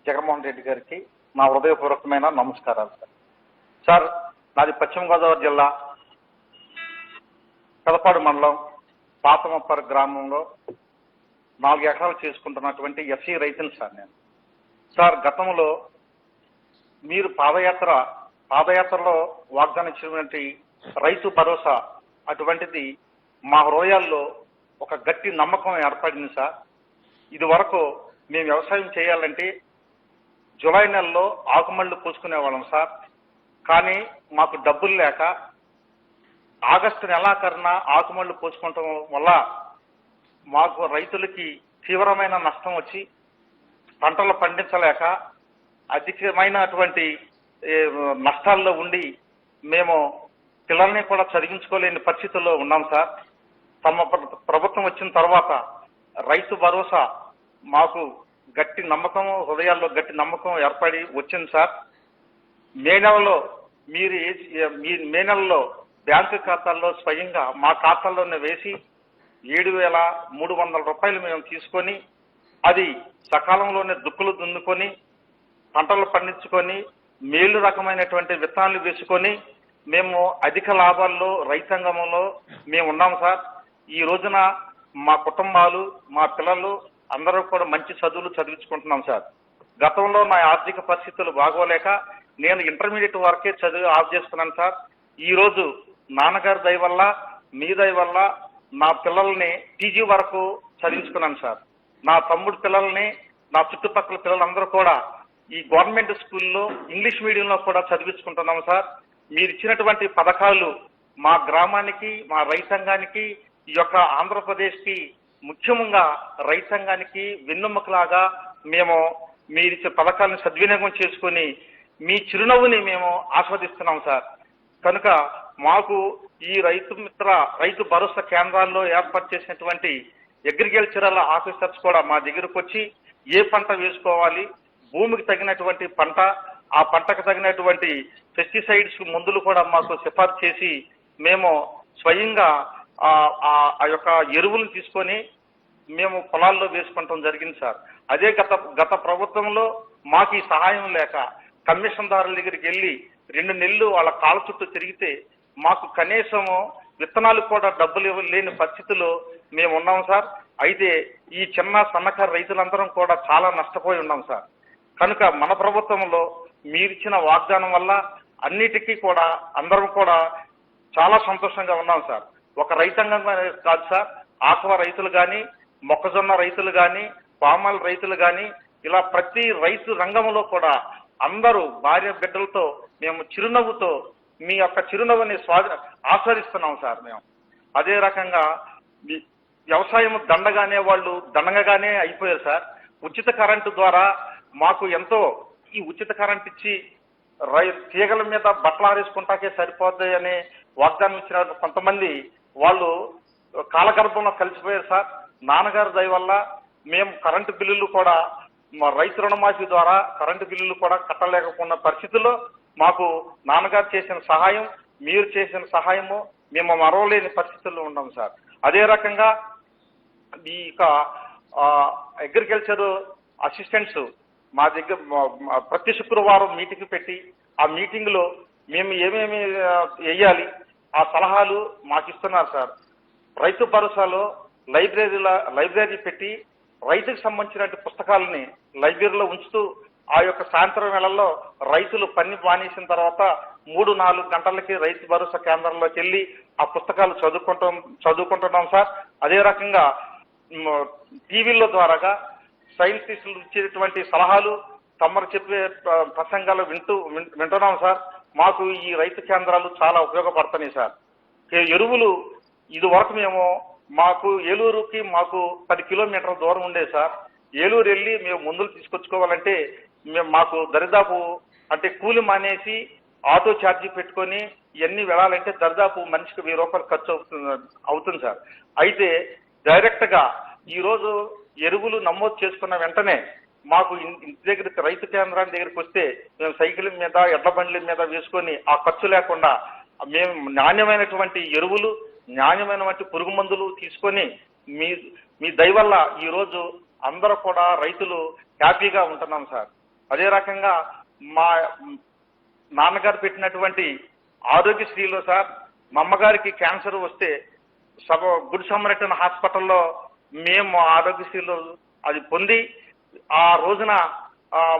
జగన్మోహన్ రెడ్డి గారికి నా హృదయపూర్వకమైన నమస్కారాలు సార్. సార్ నాది పశ్చిమ గోదావరి జిల్లా పెదపాడు మండలం పాతమప్పర్ గ్రామంలో 4 ఎకరాలు చేసుకుంటున్నటువంటి ఎఫ్సీ రైతులు సార్ నేను. సార్ గతంలో మీరు పాదయాత్రలో వాగ్దానం ఇచ్చినటువంటి రైతు భరోసా అటువంటిది మా హృదయాల్లో ఒక గట్టి నమ్మకం ఏర్పడింది సార్. ఇది వరకు మేము వ్యవసాయం చేయాలంటే జూలై నెలలో ఆకుమళ్ళు పూసుకునేవాళ్ళం సార్. కానీ మాకు డబ్బులు లేక ఆగస్టు నెలాఖరున ఆకుమళ్ళు పూసుకోవటం వల్ల మాకు రైతులకి తీవ్రమైన నష్టం వచ్చి పంటలు పండించలేక అధికమైనటువంటి నష్టాల్లో ఉండి మేము పిల్లల్ని కూడా చదివించుకోలేని పరిస్థితుల్లో ఉన్నాం సార్. తమ ప్రభుత్వం వచ్చిన తర్వాత రైతు భరోసా మాకు గట్టి నమ్మకం, హృదయాల్లో గట్టి నమ్మకం ఏర్పడి వచ్చింది సార్. మే నెలలో బ్యాంకు ఖాతాల్లో స్వయంగా మా ఖాతాల్లోనే వేసి 7,300 రూపాయలు మేము తీసుకొని అది సకాలంలోనే దుక్కులు దున్నుకొని పంటలు పండించుకొని మేలు రకమైనటువంటి విత్తనాలు వేసుకొని మేము అధిక లాభాల్లో రైతాంగంలో మేము ఉన్నాం సార్. ఈ రోజున మా కుటుంబాలు మా పిల్లలు అందరూ కూడా మంచి చదువులు చదివించుకుంటున్నాం సార్. గతంలో నా ఆర్థిక పరిస్థితులు బాగోలేక నేను ఇంటర్మీడియట్ వరకే చదివి ఆఫ్ చేసుకున్నాను సార్. ఈ రోజు నాన్నగారి దయ వల్ల మీ దయ వల్ల నా పిల్లల్ని పీజీ వరకు చదివించుకున్నాను సార్. నా తమ్ముడు పిల్లల్ని నా చుట్టుపక్కల పిల్లలందరూ కూడా ఈ గవర్నమెంట్ స్కూల్లో ఇంగ్లీష్ మీడియంలో కూడా చదివించుకుంటున్నాం సార్. మీరు ఇచ్చినటువంటి పథకాలు మా గ్రామానికి మా రైతాంగానికి ఈ యొక్క ఆంధ్రప్రదేశ్కి ముఖ్యంగా రైతాంగానికి వెన్నెముకలాగా మేము మీరిచ్చే పథకాలను సద్వినియోగం చేసుకొని మీ చిరునవ్వుని మేము ఆస్వాదిస్తున్నాం సార్. కనుక మాకు ఈ రైతు భరోసా కేంద్రాల్లో ఏర్పాటు చేసినటువంటి అగ్రికల్చరల్ ఆఫీసర్స్ కూడా మా దగ్గరకు వచ్చి ఏ పంట వేసుకోవాలి, భూమికి తగినటువంటి పంట, ఆ పంటకు తగినటువంటి పెస్టిసైడ్స్ మందులు కూడా మాకు సిఫార్సు చేసి మేము స్వయంగా ఆ యొక్క ఎరువులను తీసుకొని మేము పొలాల్లో వేసుకుంటాం జరిగింది సార్. అదే గత ప్రభుత్వంలో మాకు ఈ సహాయం లేక కమిషన్దారుల దగ్గరికి వెళ్ళి 2 నెలలు వాళ్ళ కాళ్ళ చుట్టూ తిరిగితే మాకు కనీసము విత్తనాలు కూడా డబ్బులు లేని పరిస్థితిలో మేము ఉన్నాం సార్. అయితే ఈ చిన్న సన్నకారు రైతులందరం కూడా చాలా నష్టపోయి ఉన్నాం సార్. కనుక మన ప్రభుత్వంలో మీరిచ్చిన వాగ్దానం వల్ల అన్నిటికీ కూడా అందరం కూడా చాలా సంతోషంగా ఉన్నాం సార్. ఒక రైతాంగం కాదు సార్, ఆక్వా రైతులు కానీ, మొక్కజొన్న రైతులు కానీ, పామాయిల్ రైతులు కానీ, ఇలా ప్రతి రైతు రంగంలో కూడా అందరూ భార్య బిడ్డలతో మేము చిరునవ్వుతో మీ యొక్క చిరునవ్వుని ఆస్వాదిస్తున్నాం సార్ మేము. అదే రకంగా వ్యవసాయం దండగానే వాళ్ళు దండగానే అయిపోయారు సార్. ఉచిత కరెంటు ద్వారా మాకు ఎంతో ఈ ఉచిత కరెంట్ ఇచ్చి తీగల మీద బట్టలు ఆరేసుకుంటాకే సరిపోతాయి అనే వాగ్దానం ఇచ్చిన కొంతమంది వాళ్ళు కాలగర్భంలో కలిసిపోయారు సార్. నాన్నగారి దయ వల్ల మేము కరెంటు బిల్లులు కూడా రైతు రుణమాఫీ ద్వారా కరెంటు బిల్లులు కూడా కట్టలేకపోన్న పరిస్థితుల్లో మాకు నాన్నగారు చేసిన సహాయం, మీరు చేసిన సహాయము మేము మరవలేని పరిస్థితుల్లో ఉన్నాం సార్. అదే రకంగా ఈ అగ్రికల్చర్ అసిస్టెంట్స్ మా దగ్గర ప్రతి శుక్రవారం మీటింగ్ పెట్టి ఆ మీటింగ్లో మేము ఏమేమి వేయాలి ఆ సలహాలు మాకు ఇస్తున్నారు సార్. రైతు భరోసాలో లైబ్రరీ పెట్టి రైతుకు సంబంధించిన పుస్తకాలని లైబ్రరీలో ఉంచుతూ ఆ యొక్క సాయంత్రం వేళల్లో రైతులు పని మానేసిన తర్వాత 3-4 గంటలకి రైతు భరోసా కేంద్రంలోకి వెళ్ళి ఆ పుస్తకాలు చదువుకుంటున్నాం సార్. అదే రకంగా టీవీల ద్వారాగా సైంటిస్టులు ఇచ్చేటువంటి సలహాలు తమరు చెప్పే ప్రసంగాలు వింటున్నాం సార్. మాకు ఈ రైతు కేంద్రాలు చాలా ఉపయోగపడుతున్నాయి సార్. ఎరువులు ఇది వరకు మాకు ఏలూరుకి మాకు 10 కిలోమీటర్ల దూరం ఉండేది సార్. ఏలూరు వెళ్ళి మేము మందులు తీసుకొచ్చుకోవాలంటే మాకు దరిదాపు అంటే కూలి మానేసి ఆటో ఛార్జీ పెట్టుకొని ఇవన్నీ వెళ్ళాలంటే దరిదాపు మనిషికి 1000 రూపాయలు ఖర్చు అవుతుంది సార్. అయితే డైరెక్ట్గా ఈరోజు ఎరువులు నమోదు చేసుకున్న వెంటనే మాకు ఇంటి దగ్గరికి రైతు కేంద్రాన్ని దగ్గరికి వస్తే మేము సైకిల్ మీద ఎడ్ల బండ్ల మీద వేసుకొని ఆ ఖర్చు లేకుండా మేము నాణ్యమైనటువంటి ఎరువులు, నాణ్యమైనటువంటి పురుగు మందులు తీసుకొని మీ దయ వల్ల ఈరోజు అందరూ కూడా రైతులు హ్యాపీగా ఉంటున్నాం సార్. అదే రకంగా మా నాన్నగారు పెట్టినటువంటి ఆరోగ్యశ్రీలో సార్ మా అమ్మగారికి క్యాన్సర్ వస్తే గుడ్ సమరటన్ హాస్పిటల్లో మేము ఆరోగ్యశ్రీలో అది పొంది ఆ రోజున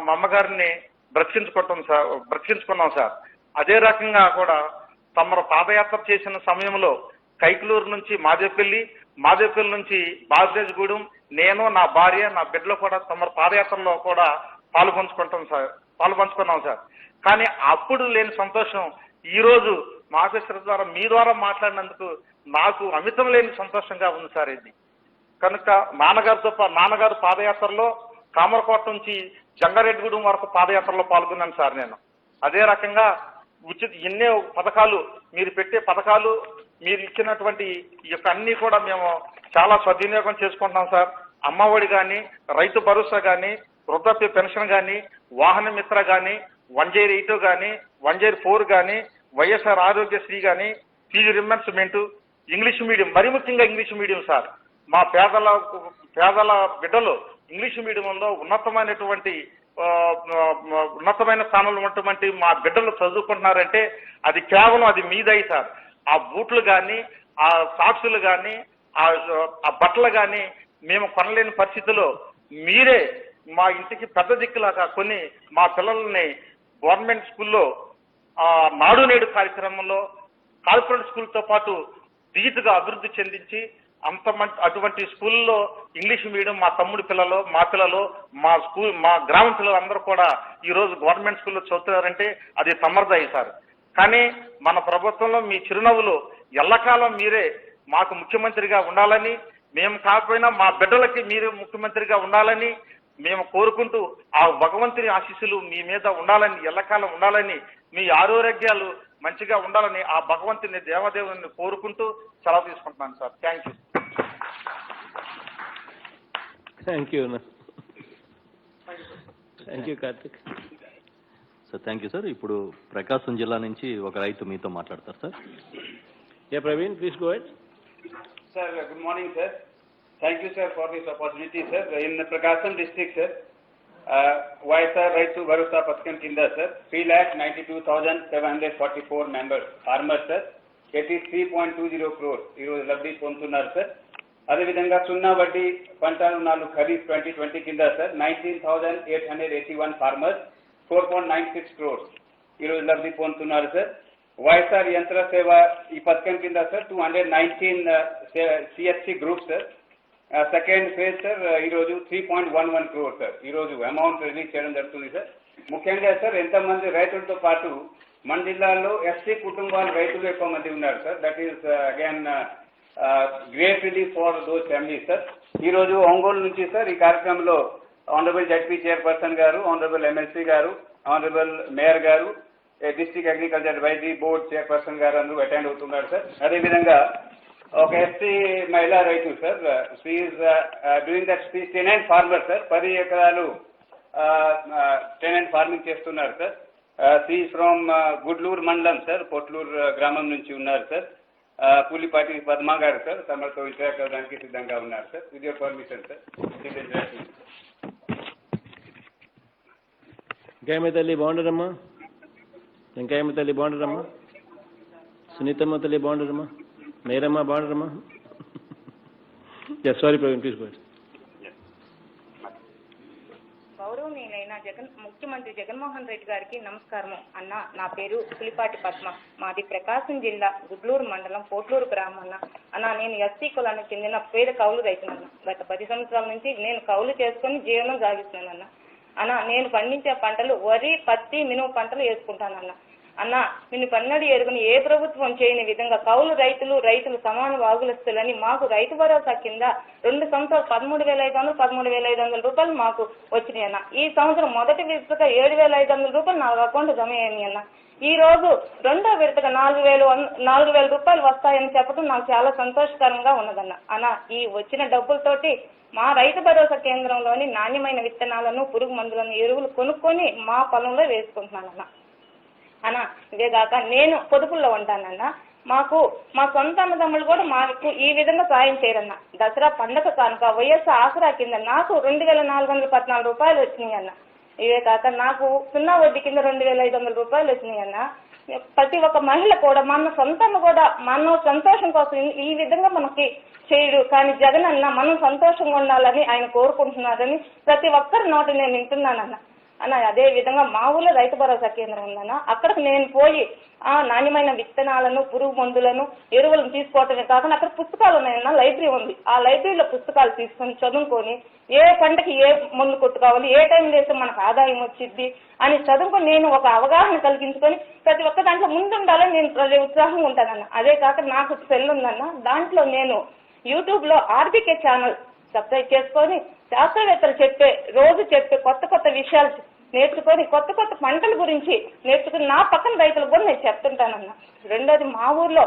మా అమ్మగారిని బ్రతికించుకున్నాం సార్. అదే రకంగా కూడా తమరు పాదయాత్ర చేసిన సమయంలో కైకలూరు నుంచి మాదేపల్లి నుంచి బాజిరాజగూడెం నేను నా భార్య నా బిడ్డలు కూడా తమ పాదయాత్రలో కూడా పాల్పంచుకున్నాం సార్. కానీ అప్పుడు లేని సంతోషం ఈరోజు మా ఆఫీసర్ ద్వారా మీ ద్వారా మాట్లాడినందుకు నాకు అమితం లేని సంతోషంగా ఉంది సార్. ఇది కనుక నాన్నగారు పాదయాత్రలో కామరకోట నుంచి జంగారెడ్డిగూడెం వరకు పాదయాత్రలో పాల్గొన్నాను సార్ నేను. అదే రకంగా ఎన్నో పథకాలు మీరు పెట్టే పథకాలు మీరు ఇచ్చినటువంటి ఈ యొక్క అన్ని కూడా మేము చాలా సద్వినియోగం చేసుకుంటున్నాం సార్. అమ్మఒడి కానీ, రైతు భరోసా కానీ, వృద్ధాప్య పెన్షన్ కానీ, వాహన మిత్ర కానీ, 108 కానీ, 104 కానీ, వైఎస్ఆర్ ఆరోగ్యశ్రీ కానీ, ఫీజు రింబర్స్మెంట్, ఇంగ్లీష్ మీడియం, మరి ముఖ్యంగా ఇంగ్లీష్ మీడియం సార్. మా పేదల బిడ్డలు ఇంగ్లీష్ మీడియంలో ఉన్నతమైన స్థానంలో ఉన్నటువంటి మా బిడ్డలు చదువుకుంటున్నారంటే అది కేవలం అది మీదై సార్. ఆ బూట్లు కానీ, ఆ సాక్సులు కానీ, ఆ బట్టలు కానీ మేము కొనలేని పరిస్థితిలో మీరే మా ఇంటికి పెద్ద దిక్కులాగా కొన్ని మా పిల్లల్ని గవర్నమెంట్ స్కూల్లో నాడు నేడు కార్యక్రమంలో కార్పొరేట్ స్కూల్తో పాటు ధీటుగా అభివృద్ధి చెందించి అటువంటి స్కూల్లో ఇంగ్లీష్ మీడియం మా తమ్ముడి పిల్లలు, మా పిల్లలు, మా గ్రామ పిల్లలు అందరూ కూడా ఈరోజు గవర్నమెంట్ స్కూల్లో చదువుతున్నారంటే అది సమర్థయ్యి సార్. కానీ మన ప్రభుత్వంలో మీ చిరునవ్వులు ఎల్లకాలం మీరే మాకు ముఖ్యమంత్రిగా ఉండాలని, మేము కాకపోయినా మా బిడ్డలకి మీరు ముఖ్యమంత్రిగా ఉండాలని మేము కోరుకుంటూ ఆ భగవంతుని ఆశీస్సులు మీ మీద ఉండాలని, ఎల్లకాలం ఉండాలని, మీ ఆరోగ్యాలు మంచిగా ఉండాలని ఆ భగవంతుని దేవదేవుని కోరుకుంటూ సెలవు తీసుకుంటున్నాను sir. Thank you Karthik. Sir thank you sir. ఇప్పుడు ప్రకాశం జిల్లా నుంచి ఒక రైతు మీతో మాట్లాడతారు sir. Praveen please go head. Sir good morning sir. Thank you, sir, for this opportunity, sir. In Prakasam district, sir, YSR Raitu Bharosa Pathakam Kinda, sir, 3,92,744 members, farmers, sir, 83.20 crores. ఈరోజు లబ్ధి పొందుతున్నారు సార్. అదేవిధంగా సున్నా వడ్డీ పంట రుణాలు ఖరీఫ్ 2020 కింద సార్ 19,881 ఫార్మర్స్ 4.96 crores ఈరోజు లబ్ధి పొందుతున్నారు సార్. వైఎస్ఆర్ యంత్ర సేవ ఈ పథకం కింద sir 219 CSC groups sir. Second phase sir ఈరోజు 3.11 crores సార్ ఈరోజు అమౌంట్ రిలీజ్ చేయడం జరుగుతుంది సార్. ముఖ్యంగా సార్ ఎంతమంది రైతులతో పాటు మన జిల్లాలో ఎస్సీ కుటుంబాల రైతులు ఎక్కువ మంది ఉన్నారు sir. That is again great relief for those families sir. ఈరోజు ఒంగోలు నుంచి సార్ ఈ కార్యక్రమంలో ఆనరబుల్ జడ్పీ చైర్పర్సన్ గారు, ఆనరబుల్ ఎమ్మెల్సీ గారు, ఆనరబుల్ మేయర్ గారు, district agriculture advisory board chairperson గారు అందరూ అటెండ్ అవుతున్నారు సార్. అదేవిధంగా ఒక ఎస్సీ మహిళా రైతు sir, she is doing that tenant farmer sir, 10 ఎకరాలు టెనెంట్ ఫార్మింగ్ చేస్తున్నారు sir. She is from Gudluru మండలం సార్, పొట్లూరు గ్రామం నుంచి ఉన్నారు సార్. పులిపాటి పద్మ గారు సార్ తమతో ఇంటరాక్ట్ అవ్వడానికి సిద్ధంగా ఉన్నారు sir. With your permission sir. Venkayyamma తల్లి బాగుండరమ్మా, వెంకయ్యమ్మ తల్లి బాగుండరమ్మా, సునీతమ్మ తల్లి బాగుండరమ్మా, మేరమ్మ బాగుండరమ్మా. Sorry Praveen, please go ahead. గౌరవనీయులైన ముఖ్యమంత్రి జగన్మోహన్ రెడ్డి గారికి నమస్కారం అన్న. నా పేరు పులిపాటి పద్మ, మాది ప్రకాశం జిల్లా గుడ్లూరు మండలం పోట్లూరు గ్రామం అన్న. నేను ఎస్సీ కులానికి చెందిన పేద కౌలు రైతునన్న. గత 10 సంవత్సరాల నుంచి నేను కౌలు చేసుకుని జీవనం సాగిస్తున్నానన్న. అన్న నేను పండించే పంటలు వరి, పత్తి, మినుము పంటలు వేసుకుంటానన్న. అన్న నిన్ను పన్నడి ఎరుగుని ఏ ప్రభుత్వం చేయని విధంగా కౌలు రైతులు సమాన వాగులస్తులని మాకు రైతు భరోసా కింద 2 సంవత్సరాలు 13,500 రూపాయలు మాకు వచ్చినాయి అన్న. ఈ సంవత్సరం మొదటి విడతగా 7,500 రూపాయలు నా అకౌంట్ జమ అయ్యాయి అన్న. ఈ రోజు రెండో విడతగా 4,000 రూపాయలు వస్తాయని చెప్పడం నాకు చాలా సంతోషకరంగా ఉన్నదన్న. అన్న ఈ వచ్చిన డబ్బులతోటి మా రైతు భరోసా కేంద్రంలోని నాణ్యమైన విత్తనాలను, పురుగు మందులను, ఎరువులు కొనుక్కొని మా పొలంలో వేసుకుంటున్నానన్న. అన్న ఇదేగాక నేను పొదుపుల్లో ఉంటానన్న. మాకు మా సొంత అన్నదమ్ములు కూడా మాకు ఈ విధంగా సాయం చేయరన్న. దసరా పండగ కానుక వైఎస్ఆర్ ఆసరా కింద నాకు 2,414 రూపాయలు వచ్చినాయి అన్న. ఇవే కాక నాకు సున్నా వడ్డీ కింద 2,500 రూపాయలు వచ్చినాయి అన్న. ప్రతి ఒక్క మహిళ కూడా మన సొంతమ్మ కూడా మన సంతోషం కోసం ఈ విధంగా మనకి చేయడు, కానీ జగన్ అన్న మనం సంతోషంగా ఉండాలని ఆయన కోరుకుంటున్నారని ప్రతి ఒక్కరి నోట నేను వింటున్నానన్న. అన్న అదే విధంగా మా ఊళ్ళో రైతు భరోసా కేంద్రం ఉందన్న. అక్కడికి నేను పోయి నాణ్యమైన విత్తనాలను, పురుగు మందులను, ఎరువులను తీసుకోవటమే కాకుండా అక్కడ పుస్తకాలు ఉన్నాయన్న. లైబ్రరీ ఉంది. ఆ లైబ్రరీలో పుస్తకాలు తీసుకొని చదువుకొని ఏ పంటకి ఏ మందు కొట్టుకోవాలి, ఏ టైం చేస్తే మనకు ఆదాయం వచ్చింది అని చదువుకొని నేను ఒక అవగాహన కలిగించుకొని ప్రతి ఒక్క దాంట్లో ముందుండాలని నేను ఉత్సాహంగా ఉంటానన్న. అదే కాక నాకు సెల్ ఉందన్న. దాంట్లో నేను యూట్యూబ్ లో ఆర్బీకే ఛానల్ సబ్స్క్రైబ్ చేసుకొని శాస్త్రవేత్తలు రోజు చెప్పే కొత్త విషయాలు నేర్చుకొని కొత్త పంటల గురించి నేర్చుకుని నా పక్కన రైతులకు కూడా నేను చెప్తుంటానన్న. రెండోది మా ఊర్లో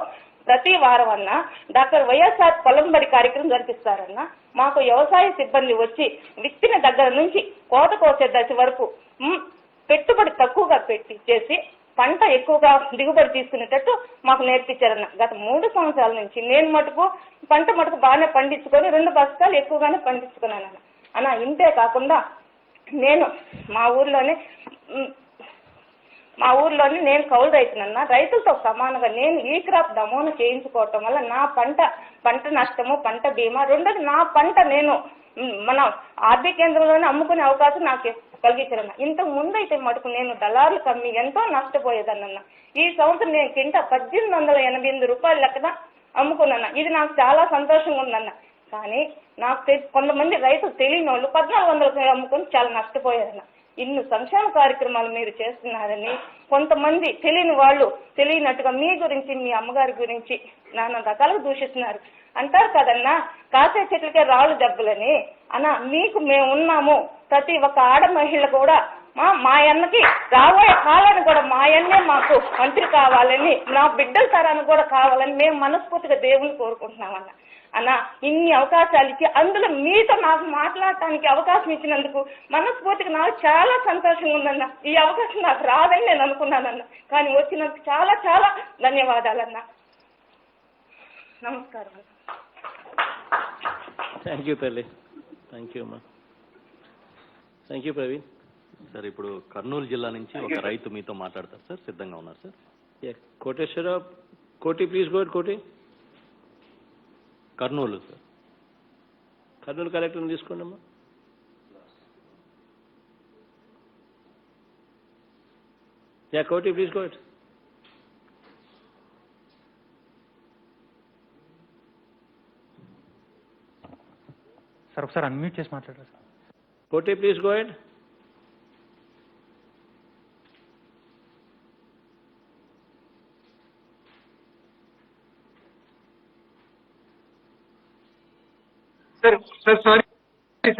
ప్రతి వారం అన్న డాక్టర్ వైఎస్ఆర్ పొలం బడి కార్యక్రమం జరిపిస్తారన్న. మాకు వ్యవసాయ సిబ్బంది వచ్చి విత్తిన దగ్గర నుంచి కోత కోసే దశ వరకు పెట్టుబడి తక్కువగా చేసి పంట ఎక్కువగా దిగుబడి తీసుకునేటట్టు మాకు నేర్పించారన్న. గత 3 సంవత్సరాల నుంచి నేను పంట బాగానే పండించుకొని 2 బస్తాలు ఎక్కువగానే పండించుకున్నానన్న. అన్న ఇంతే కాకుండా నేను మా ఊర్లోనే నేను కౌలు రైతునన్నా. రైతులతో సమానంగా నేను ఈ క్రాప్ నమూనా చేయించుకోవటం వల్ల నా పంట నష్టము, పంట బీమా, రెండోది నా పంట నేను మన ఆర్బీ కేంద్రంలోనే అమ్ముకునే అవకాశం నాకు కలిగించారన్న. ఇంతకు ముందు అయితే మటుకు నేను దళారులు కమ్మి ఎంతో నష్టపోయేదన్న. ఈ సంవత్సరం నేను కింట 1,888 రూపాయల లెక్కన అమ్ముకున్నాను. ఇది నాకు చాలా సంతోషంగా ఉందన్న. కానీ నాకు కొంతమంది రైతులు తెలియని వాళ్ళు 1,400 అమ్ముకొని చాలా నష్టపోయారన్న. ఇన్ని సంక్షేమ కార్యక్రమాలు మీరు చేస్తున్నారని కొంతమంది తెలియని వాళ్ళు తెలియనట్టుగా మీ గురించి, మీ అమ్మగారి గురించి నానా రకాలుగా దూషిస్తున్నారు. అంటారు కదన్నా కాసే చెట్లకే రాళ్ళు దెబ్బలని. అన్న మీకు మేము ఉన్నాము. ప్రతి ఒక్క ఆడ మహిళ కూడా మా అన్నకి రాబోయే కాలాన్ని కూడా మా అన్నే మాకు మంత్రి కావాలని, నా బిడ్డల తరానికి కూడా కావాలని మేము మనస్ఫూర్తిగా దేవుని కోరుకుంటున్నామన్న. అన్న ఇన్ని అవకాశాలు ఇచ్చి అందులో మీతో నాకు మాట్లాడటానికి అవకాశం ఇచ్చినందుకు మనస్ఫూర్తిగా నాకు చాలా సంతోషంగా ఉందన్న. ఈ అవకాశం నాకు రాదని నేను అనుకున్నానన్న, కానీ వచ్చినందుకు చాలా చాలా ధన్యవాదాలన్న. నమస్కారం. థ్యాంక్ యూ తల్లి. థ్యాంక్ యూ అమ్మా. Thank you Praveen. సార్ ఇప్పుడు కర్నూలు జిల్లా నుంచి ఒక రైతు మీతో మాట్లాడతారు సార్, సిద్ధంగా ఉన్నారు సార్. కోటేశ్వర కోటి ప్లీజ్ గో. కోటి కర్నూలు సార్. కర్నూలు కలెక్టర్ని తీసుకోండి అమ్మా. Koti please go. సార్ ఒకసారి అన్మ్యూట్ చేసి మాట్లాడారు sir. Koti please go head. Sir sorry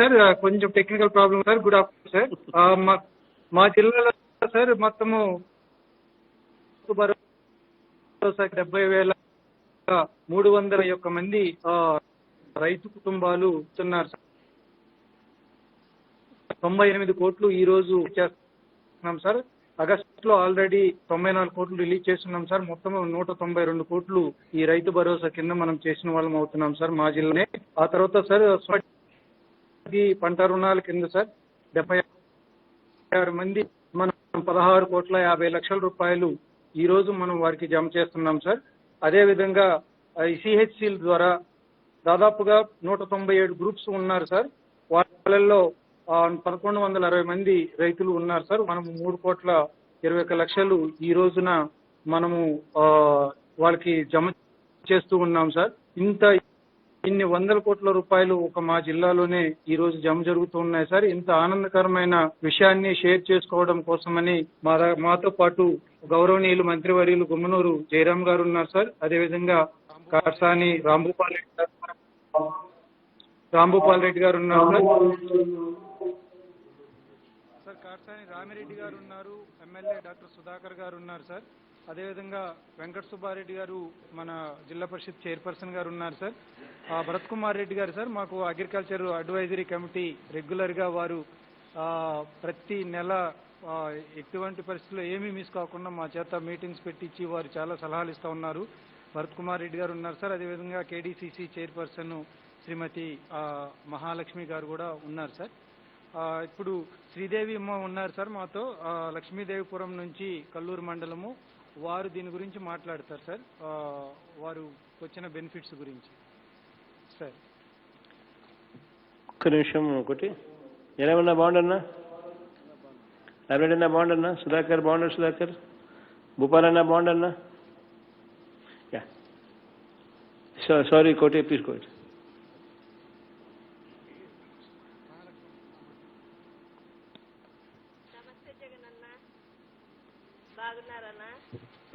sir, కొంచెం technical problem sir. Good afternoon sir. మా జిల్లాలో సార్ మొత్తము 70,301 మంది రైతు కుటుంబాలు ఉన్నారు సార్. 98 కోట్లు ఈ రోజు చేస్తున్నాం సార్. ఆగస్టులో ఆల్రెడీ 94 కోట్లు రిలీజ్ చేస్తున్నాం సార్. మొత్తం 192 కోట్లు ఈ రైతు భరోసా కింద మనం చేసిన వాళ్ళం అవుతున్నాం సార్ మా జిల్లానే. ఆ తర్వాత సార్ పంట రుణాల కింద సార్ 76 మంది మనం 16,50,00,000 రూపాయలు ఈ రోజు మనం వారికి జమ చేస్తున్నాం సార్. అదేవిధంగా ఈ సిహెచ్సిల ద్వారా దాదాపుగా 197 గ్రూప్స్ ఉన్నారు సార్. వాళ్ళల్లో 1,160 మంది రైతులు ఉన్నారు సార్. మనము 3,21,00,000 ఈ రోజున మనము వాళ్ళకి జమ చేస్తూ ఉన్నాం సార్. ఇన్ని వందల కోట్ల రూపాయలు ఒక మా జిల్లాలోనే ఈ రోజు జమ జరుగుతూ ఉన్నాయి సార్. ఇంత ఆనందకరమైన విషయాన్ని షేర్ చేసుకోవడం కోసమని మాతో పాటు గౌరవనీయులు మంత్రివర్యులు గుమ్మనూరు జయరాం గారు ఉన్నారు సార్. అదేవిధంగా కాసాని రాంభూపాల్ రెడ్డి గారు ఉన్నారు సార్. కాసాని రామిరెడ్డి గారు ఉన్నారు. ఎమ్మెల్యే డాక్టర్ సుధాకర్ గారు ఉన్నారు సార్. అదేవిధంగా వెంకట సుబ్బారెడ్డి గారు మన జిల్లా పరిషత్ చైర్పర్సన్ గారు ఉన్నారు సార్. భరత్ కుమార్ రెడ్డి గారు సార్ మాకు అగ్రికల్చర్ అడ్వైజరీ కమిటీ రెగ్యులర్గా వారు ప్రతి నెల ఎటువంటి పరిస్థితుల్లో ఏమీ మిస్ కాకుండా మా చేత మీటింగ్స్ పెట్టించి వారు చాలా సలహాలు ఇస్తూ ఉన్నారు. భరత్ కుమార్ రెడ్డి గారు ఉన్నారు సార్. అదేవిధంగా కేడీసీసీ చైర్పర్సన్ శ్రీమతి మహాలక్ష్మి గారు కూడా ఉన్నారు సార్. ఇప్పుడు శ్రీదేవి అమ్మ ఉన్నారు సార్ మాతో, లక్ష్మీదేవిపురం నుంచి కల్లూరు మండలము. వారు దీని గురించి మాట్లాడతారు సార్, వారు వచ్చిన బెనిఫిట్స్ గురించి సార్. ఒక్క నిమిషం. ఒకటి ఏమన్నా బాగుండన్నా, అరవిందన్నా బాగుండన్నా, సుధాకర్ బాగుండ, సుధాకర్ భూపాలన్నా బాగుండన్నా. సారీ కోటి ప్లీజ్ కోటి.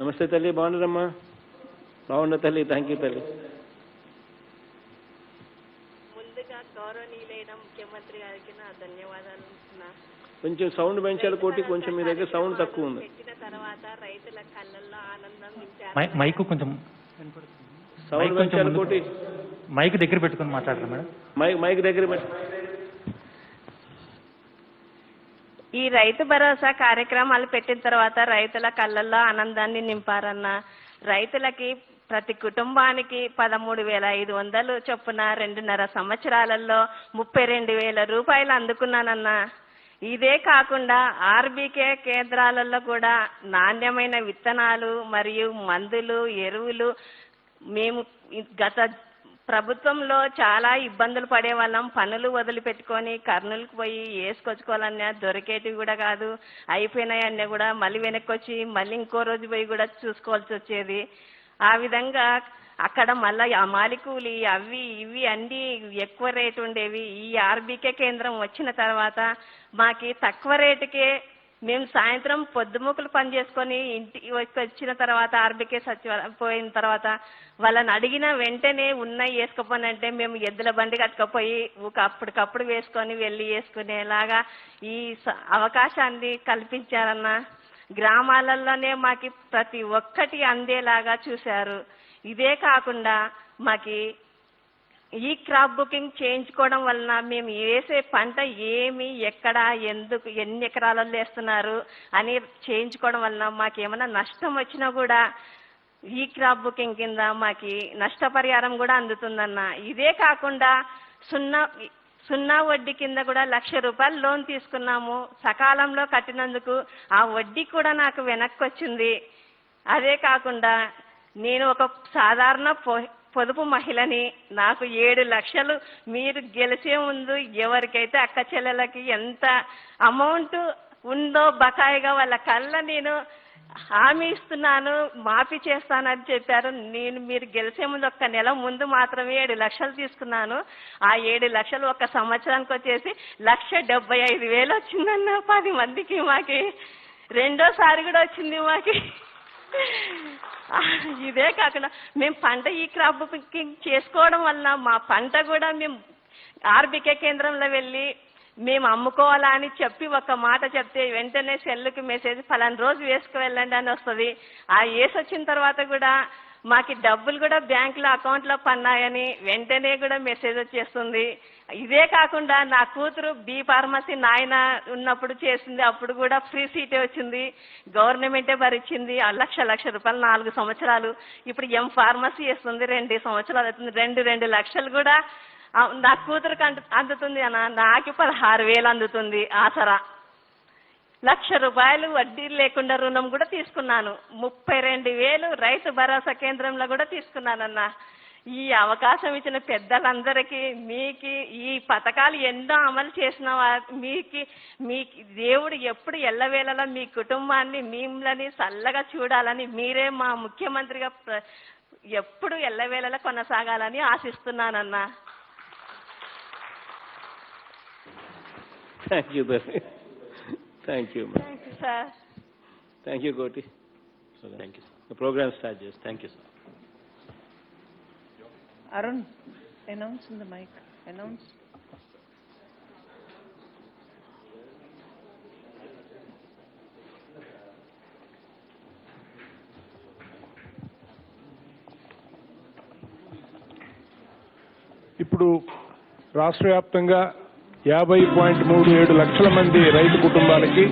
నమస్తే తల్లి, బాగున్నారమ్మా? బాగున్నా తల్లి, థ్యాంక్ యూ తల్లి. ముందుగా గౌరవనీయులైన ముఖ్యమంత్రి గారికి నా ధన్యవాదాలు. కొంచెం సౌండ్ పెంచాలి కోటి, కొంచెం మీ దగ్గర సౌండ్ తక్కువ ఉంది. పెట్టిన తర్వాత రైతుల కళ్ళల్లో ఆనందం నింపారు. మైక్ కొంచెం సౌండ్ పెంచాలి కోటి. మైక్ దగ్గర పెట్టుకుని మాట్లాడరా మేడం? మైక్ దగ్గర పెట్టు. ఈ రైతు భరోసా కార్యక్రమాలు పెట్టిన తర్వాత రైతుల కళ్ళల్లో ఆనందాన్ని నింపారన్న. రైతులకి ప్రతి కుటుంబానికి 13,500 చొప్పున 2.5 సంవత్సరాలలో 32,000 రూపాయలు అందుకున్నానన్నా. ఇదే కాకుండా ఆర్బీకే కేంద్రాలలో కూడా నాణ్యమైన విత్తనాలు మరియు మందులు, ఎరువులు మేము గత ప్రభుత్వంలో చాలా ఇబ్బందులు పడేవాళ్ళం. పనులు వదిలిపెట్టుకొని కర్నూలుకు పోయి వేసుకొచ్చుకోవాలన్నా దొరికేటివి కూడా కాదు. అయిపోయినాయన్నీ కూడా మళ్ళీ వెనక్కి వచ్చి మళ్ళీ ఇంకో రోజు పోయి కూడా చూసుకోవాల్సి వచ్చేది. ఆ విధంగా అక్కడ మళ్ళీ అమాలి కూలి అవి ఇవి అన్నీ ఎక్కువ రేటు ఉండేవి. ఈ ఆర్బీకే కేంద్రం వచ్చిన తర్వాత మాకి తక్కువ రేటుకే మేము సాయంత్రం పొద్దుముకులు పని చేసుకొని ఇంటికి వచ్చిన తర్వాత ఆర్బీకే సచివాలయం పోయిన తర్వాత వాళ్ళని అడిగిన వెంటనే ఉన్నాయి వేసుకోపోనంటే మేము ఎద్దుల బండి కట్టుకపోయి అప్పటికప్పుడు వేసుకొని వెళ్ళి వేసుకునేలాగా ఈ అవకాశాన్ని కల్పించారన్న. గ్రామాలలోనే మాకి ప్రతి ఒక్కటి అందేలాగా చూశారు. ఇదే కాకుండా మాకి ఈ క్రాప్ బుకింగ్ చేయించుకోవడం వలన మేము వేసే పంట ఏమి, ఎక్కడ, ఎందుకు, ఎన్ని ఎకరాలలో వేస్తున్నారు అని చేయించుకోవడం వలన మాకేమైనా నష్టం వచ్చినా కూడా ఈ క్రాప్ బుకింగ్ కింద మాకి నష్టపరిహారం కూడా అందుతుందన్న. ఇదే కాకుండా సున్నా వడ్డీ కింద కూడా 1,00,000 రూపాయలు లోన్ తీసుకున్నాము. సకాలంలో కట్టినందుకు ఆ వడ్డీ కూడా నాకు వెనక్కి వచ్చింది. అదే కాకుండా నేను ఒక సాధారణ పొదుపు మహిళని. నాకు 7 లక్షలు మీరు గెలిచే ముందు ఎవరికైతే అక్క చెల్లెలకి ఎంత అమౌంట్ ఉందో బకాయిగా వాళ్ళ కళ్ళ నేను హామీ ఇస్తున్నాను, మాఫీ చేస్తానని చెప్పారు. మీరు గెలిచే ముందు 1 నెల ముందు మాత్రమే 7 లక్షలు తీసుకున్నాను. ఆ 7 లక్షలు 1 సంవత్సరానికి వచ్చేసి 1,75,000 వచ్చిందన్న 10 మందికి. మాకి రెండోసారి కూడా వచ్చింది మాకి. ఇదే కాకుండా మేము పంట ఈ క్రాప్ బుకింగ్ చేసుకోవడం వల్ల మా పంట కూడా మేము ఆర్బికే కేంద్రంలో వెళ్ళి మేము అమ్ముకోవాలా అని చెప్పి ఒక మాట చెప్తే వెంటనే సెల్లుకి మెసేజ్ ఫలానా రోజు వేసుకువెళ్ళండి అని వస్తుంది. ఆ వేసి వచ్చిన తర్వాత కూడా మాకు డబ్బులు కూడా బ్యాంకులో అకౌంట్లో పన్నాయని వెంటనే కూడా మెసేజ్ వచ్చేస్తుంది. ఇదే కాకుండా నా కూతురు బి ఫార్మసీ నాయన ఉన్నప్పుడు చేసింది, అప్పుడు కూడా ఫ్రీ సీటే వచ్చింది, గవర్నమెంటే భరించింది. 1,00,000 రూపాయలు 4 సంవత్సరాలు. ఇప్పుడు ఎం ఫార్మసీ చేస్తుంది, 2 సంవత్సరాలు అవుతుంది. 2 లక్షలు కూడా నా కూతురుకి అందుతుంది అన్న. నాకు 16,000 అందుతుంది ఆసరా. 1,00,000 రూపాయలు వడ్డీ లేకుండా రుణం కూడా తీసుకున్నాను. 32,000 రైతు భరోసా కేంద్రంలో కూడా తీసుకున్నానన్న. ఈ అవకాశం ఇచ్చిన పెద్దలందరికీ, మీకు ఈ పథకాలు ఎన్నో అమలు చేసిన మీకు దేవుడు ఎప్పుడు ఎల్లవేళలా మీ కుటుంబాన్ని మిమ్మల్ని చల్లగా చూడాలని, మీరే మా ముఖ్యమంత్రిగా ఎప్పుడు ఎల్లవేళలా కొనసాగాలని ఆశిస్తున్నానన్నా. Thank you, Bhavi. Thank you, ma'am. Thank you, sir. Thank you, Goti. Thank you, sir. The program start just. Thank you, sir. Arun, announce in the mic. Announce. ఇప్పుడు రాష్ట్ర వ్యాప్తంగా 50.37 లక్షల మంది రైతు కుటుంబాలకి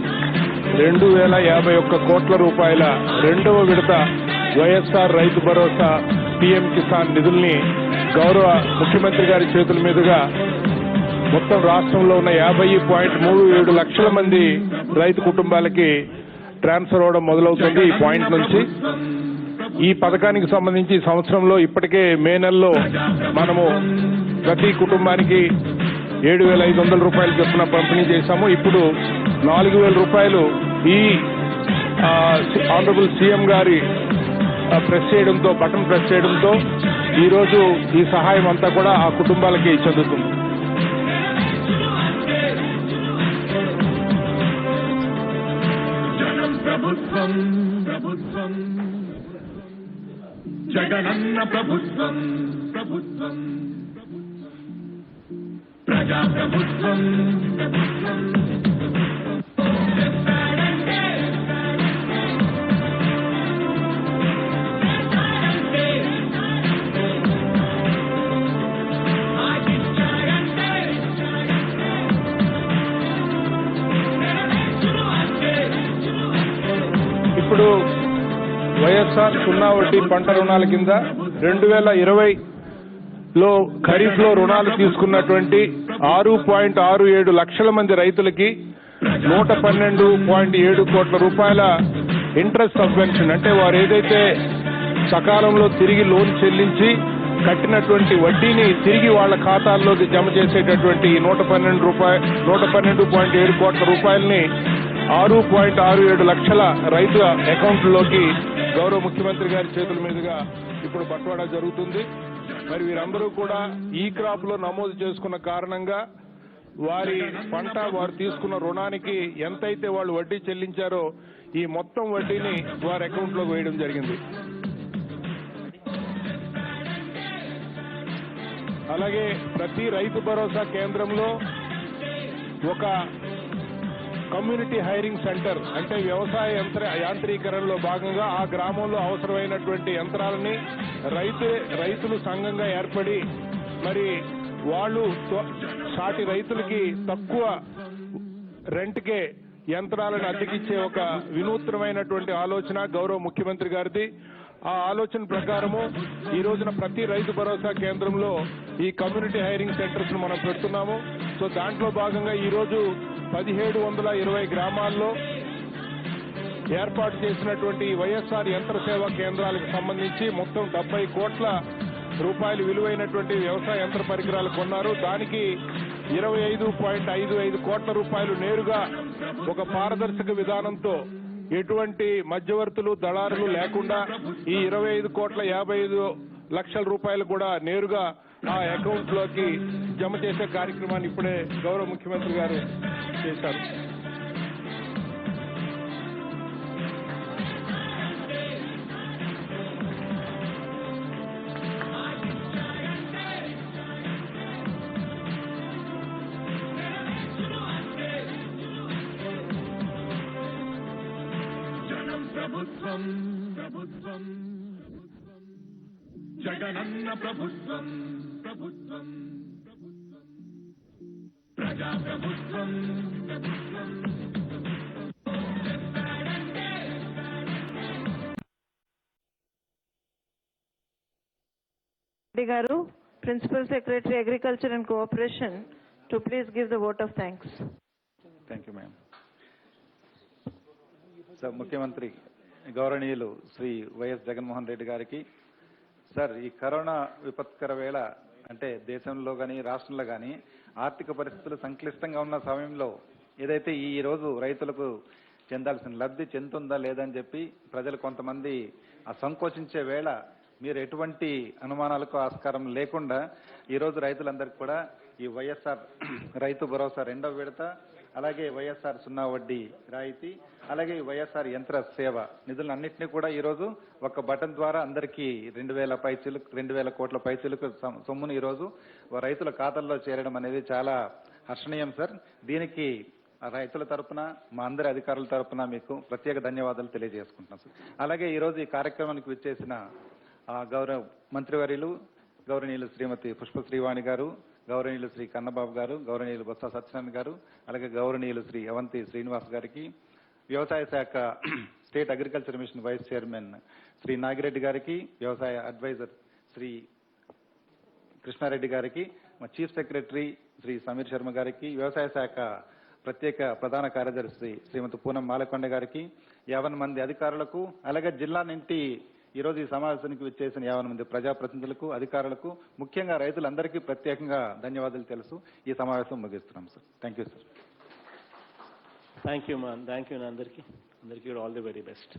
2,051 కోట్ల రూపాయల రెండవ విడత వైఎస్ఆర్ రైతు భరోసా పీఎం కిసాన్ నిధుల్ని గౌరవ ముఖ్యమంత్రి గారి చేతుల మీదుగా మొత్తం రాష్ట్రంలో ఉన్న 50.37 లక్షల మంది రైతు కుటుంబాలకి ట్రాన్స్ఫర్ అవడం మొదలవుతుంది ఈ పాయింట్ నుంచి. ఈ పథకానికి సంబంధించి సంవత్సరంలో ఇప్పటికే మే నెలలో మనము ప్రతి కుటుంబానికి 7,500 రూపాయలు చొప్పున పంపిణీ చేశాము. ఇప్పుడు 4,000 రూపాయలు ఈ ఆనరబుల్ సీఎం గారి బటన్ ప్రెస్ చేయడంతో ఈరోజు ఈ సహాయం అంతా కూడా ఆ కుటుంబాలకి చెందుతుంది. జగనన్న ప్రభుత్వం ప్రజా ప్రభుత్వం ఇప్పుడు వైఎస్ఆర్ సున్నా వడ్డీ పంట రుణాల కింద 2020లో ఖరీఫ్ లో రుణాలు తీసుకున్నటువంటి 6.67 లక్షల మంది రైతులకి 112.7 కోట్ల రూపాయల ఇంట్రెస్ట్ సబ్వెన్షన్, అంటే వారు ఏదైతే సకాలంలో తిరిగి లోన్ చెల్లించి కట్టినటువంటి వడ్డీని తిరిగి వాళ్ళ ఖాతాల్లోకి జమ చేసేటటువంటి 112.7 కోట్ల రూపాయలని 6.67 లక్షల రైతుల అకౌంట్లలోకి గౌరవ ముఖ్యమంత్రి గారి చేతుల మీదుగా ఇప్పుడు బట్వాడా జరుగుతుంది. మరి వీరందరూ కూడా ఈ క్రాప్ లో నమోదు చేసుకున్న కారణంగా వారి పంట, వారు తీసుకున్న రుణానికి ఎంతైతే వాళ్ళు వడ్డీ చెల్లించారో ఈ మొత్తం వడ్డీని వారి అకౌంట్ లోకి వేయడం జరిగింది. అలాగే ప్రతి రైతు భరోసా కేంద్రంలో ఒక కమ్యూనిటీ హైరింగ్ సెంటర్, అంటే వ్యవసాయ యాంత్రీకరణలో భాగంగా ఆ గ్రామంలో అవసరమైనటువంటి యంత్రాలని రైతులు సంఘంగా ఏర్పడి మరి వాళ్ళు సాటి రైతులకి తక్కువ రెంట్కే యంత్రాలను అద్దెకిచ్చే ఒక వినూత్నమైనటువంటి ఆలోచన గౌరవ ముఖ్యమంత్రి గారిది. ఆ ఆలోచన ప్రకారము ఈ రోజున ప్రతి రైతు భరోసా కేంద్రంలో ఈ కమ్యూనిటీ హైరింగ్ సెంటర్స్ ను మనం పెడుతున్నాము. సో దాంట్లో భాగంగా ఈ రోజు 1720 గ్రామాల్లో ఏర్పాటు చేసినటువంటి వైఎస్ఆర్ యంత్ర సేవా కేంద్రాలకు సంబంధించి మొత్తం 70 కోట్ల రూపాయలు విలువైనటువంటి వ్యవసాయ యంత్ర పరికరాలు కొన్నారు. దానికి 25.55 కోట్ల రూపాయలు నేరుగా ఒక పారదర్శక విధానంతో ఎటువంటి మధ్యవర్తులు దళారులు లేకుండా ఈ 25.55 కోట్ల రూపాయలు కూడా నేరుగా ఆ అకౌంట్ లోకి జమ చేసే కార్యక్రమాన్ని ఇప్పుడే గౌరవ ముఖ్యమంత్రి గారు చేశారు. ప్రభుత్వం ప్రభుత్వం జగనన్న ప్రభుత్వం ప్రభుత్వం ప్రభుత్వం ప్రజా ప్రభుత్వం ప్రభుత్వం. రెడ్డి గారు, principal secretary agriculture and cooperation, to please give the vote of thanks. Thank you ma'am. Sir, ముఖ్యమంత్రి గౌరవనీయులు శ్రీ వైఎస్ జగన్మోహన్ రెడ్డి గారికి, సార్ ఈ కరోనా విపత్కర వేళ అంటే దేశంలో కానీ రాష్ట్రంలో కానీ ఆర్థిక పరిస్థితులు సంక్లిష్టంగా ఉన్న సమయంలో ఏదైతే ఈ రోజు రైతులకు చెందాల్సిన లబ్ధి చెందుతుందా లేదని చెప్పి ప్రజలు కొంతమంది సంకోచించే వేళ మీరు ఎటువంటి అనుమానాలకు ఆస్కారం లేకుండా ఈరోజు రైతులందరికీ కూడా ఈ వైఎస్ఆర్ రైతు భరోసా 2వ విడత, అలాగే వైఎస్ఆర్ 0 వడ్డీ రాయితీ, అలాగే వైఎస్ఆర్ యంత్ర సేవ నిధులన్నింటినీ కూడా ఈరోజు ఒక బటన్ ద్వారా అందరికీ 2,000 కోట్ల పైచిలకు సొమ్మును ఈరోజు రైతుల ఖాతాల్లో చేరడం అనేది చాలా హర్షణీయం సార్. దీనికి రైతుల తరపున మా అందరి అధికారుల తరపున మీకు ప్రత్యేక ధన్యవాదాలు తెలియజేసుకుంటున్నాం సార్. అలాగే ఈరోజు ఈ కార్యక్రమానికి విచ్చేసిన గౌరవ మంత్రివర్యులు గౌరవనీయులు శ్రీమతి పుష్ప శ్రీవాణి గారు, గౌరవనీయులు శ్రీ కన్నబాబు గారు, గౌరవనీయులు బొత్స సత్యనారాయణ గారు, అలాగే గౌరవనీయులు శ్రీ అవంతి శ్రీనివాస్ గారికి, వ్యవసాయ శాఖ state agriculture mission vice chairman Shri Nagireddy గారికి, వ్యవసాయ అడ్వైజర్ శ్రీ కృష్ణారెడ్డి గారికి, మా చీఫ్ సెక్రటరీ శ్రీ సమీర్ శర్మ గారికి, వ్యవసాయ శాఖ ప్రత్యేక ప్రధాన కార్యదర్శి శ్రీమతి పూనం మాలకొండ గారికి, 50 మంది అధికారులకు, అలాగే జిల్లా నుండి ఈరోజు ఈ సమావేశానికి విచ్చేసిన 50 మంది ప్రజాప్రతినిధులకు, అధికారులకు, ముఖ్యంగా రైతులందరికీ ప్రత్యేకంగా ధన్యవాదాలు తెలుసు ఈ సమావేశం ముగిస్తున్నాం sir. Thank you sir. Thank you అందరికీ ఆల్ ది వెరీ బెస్ట్.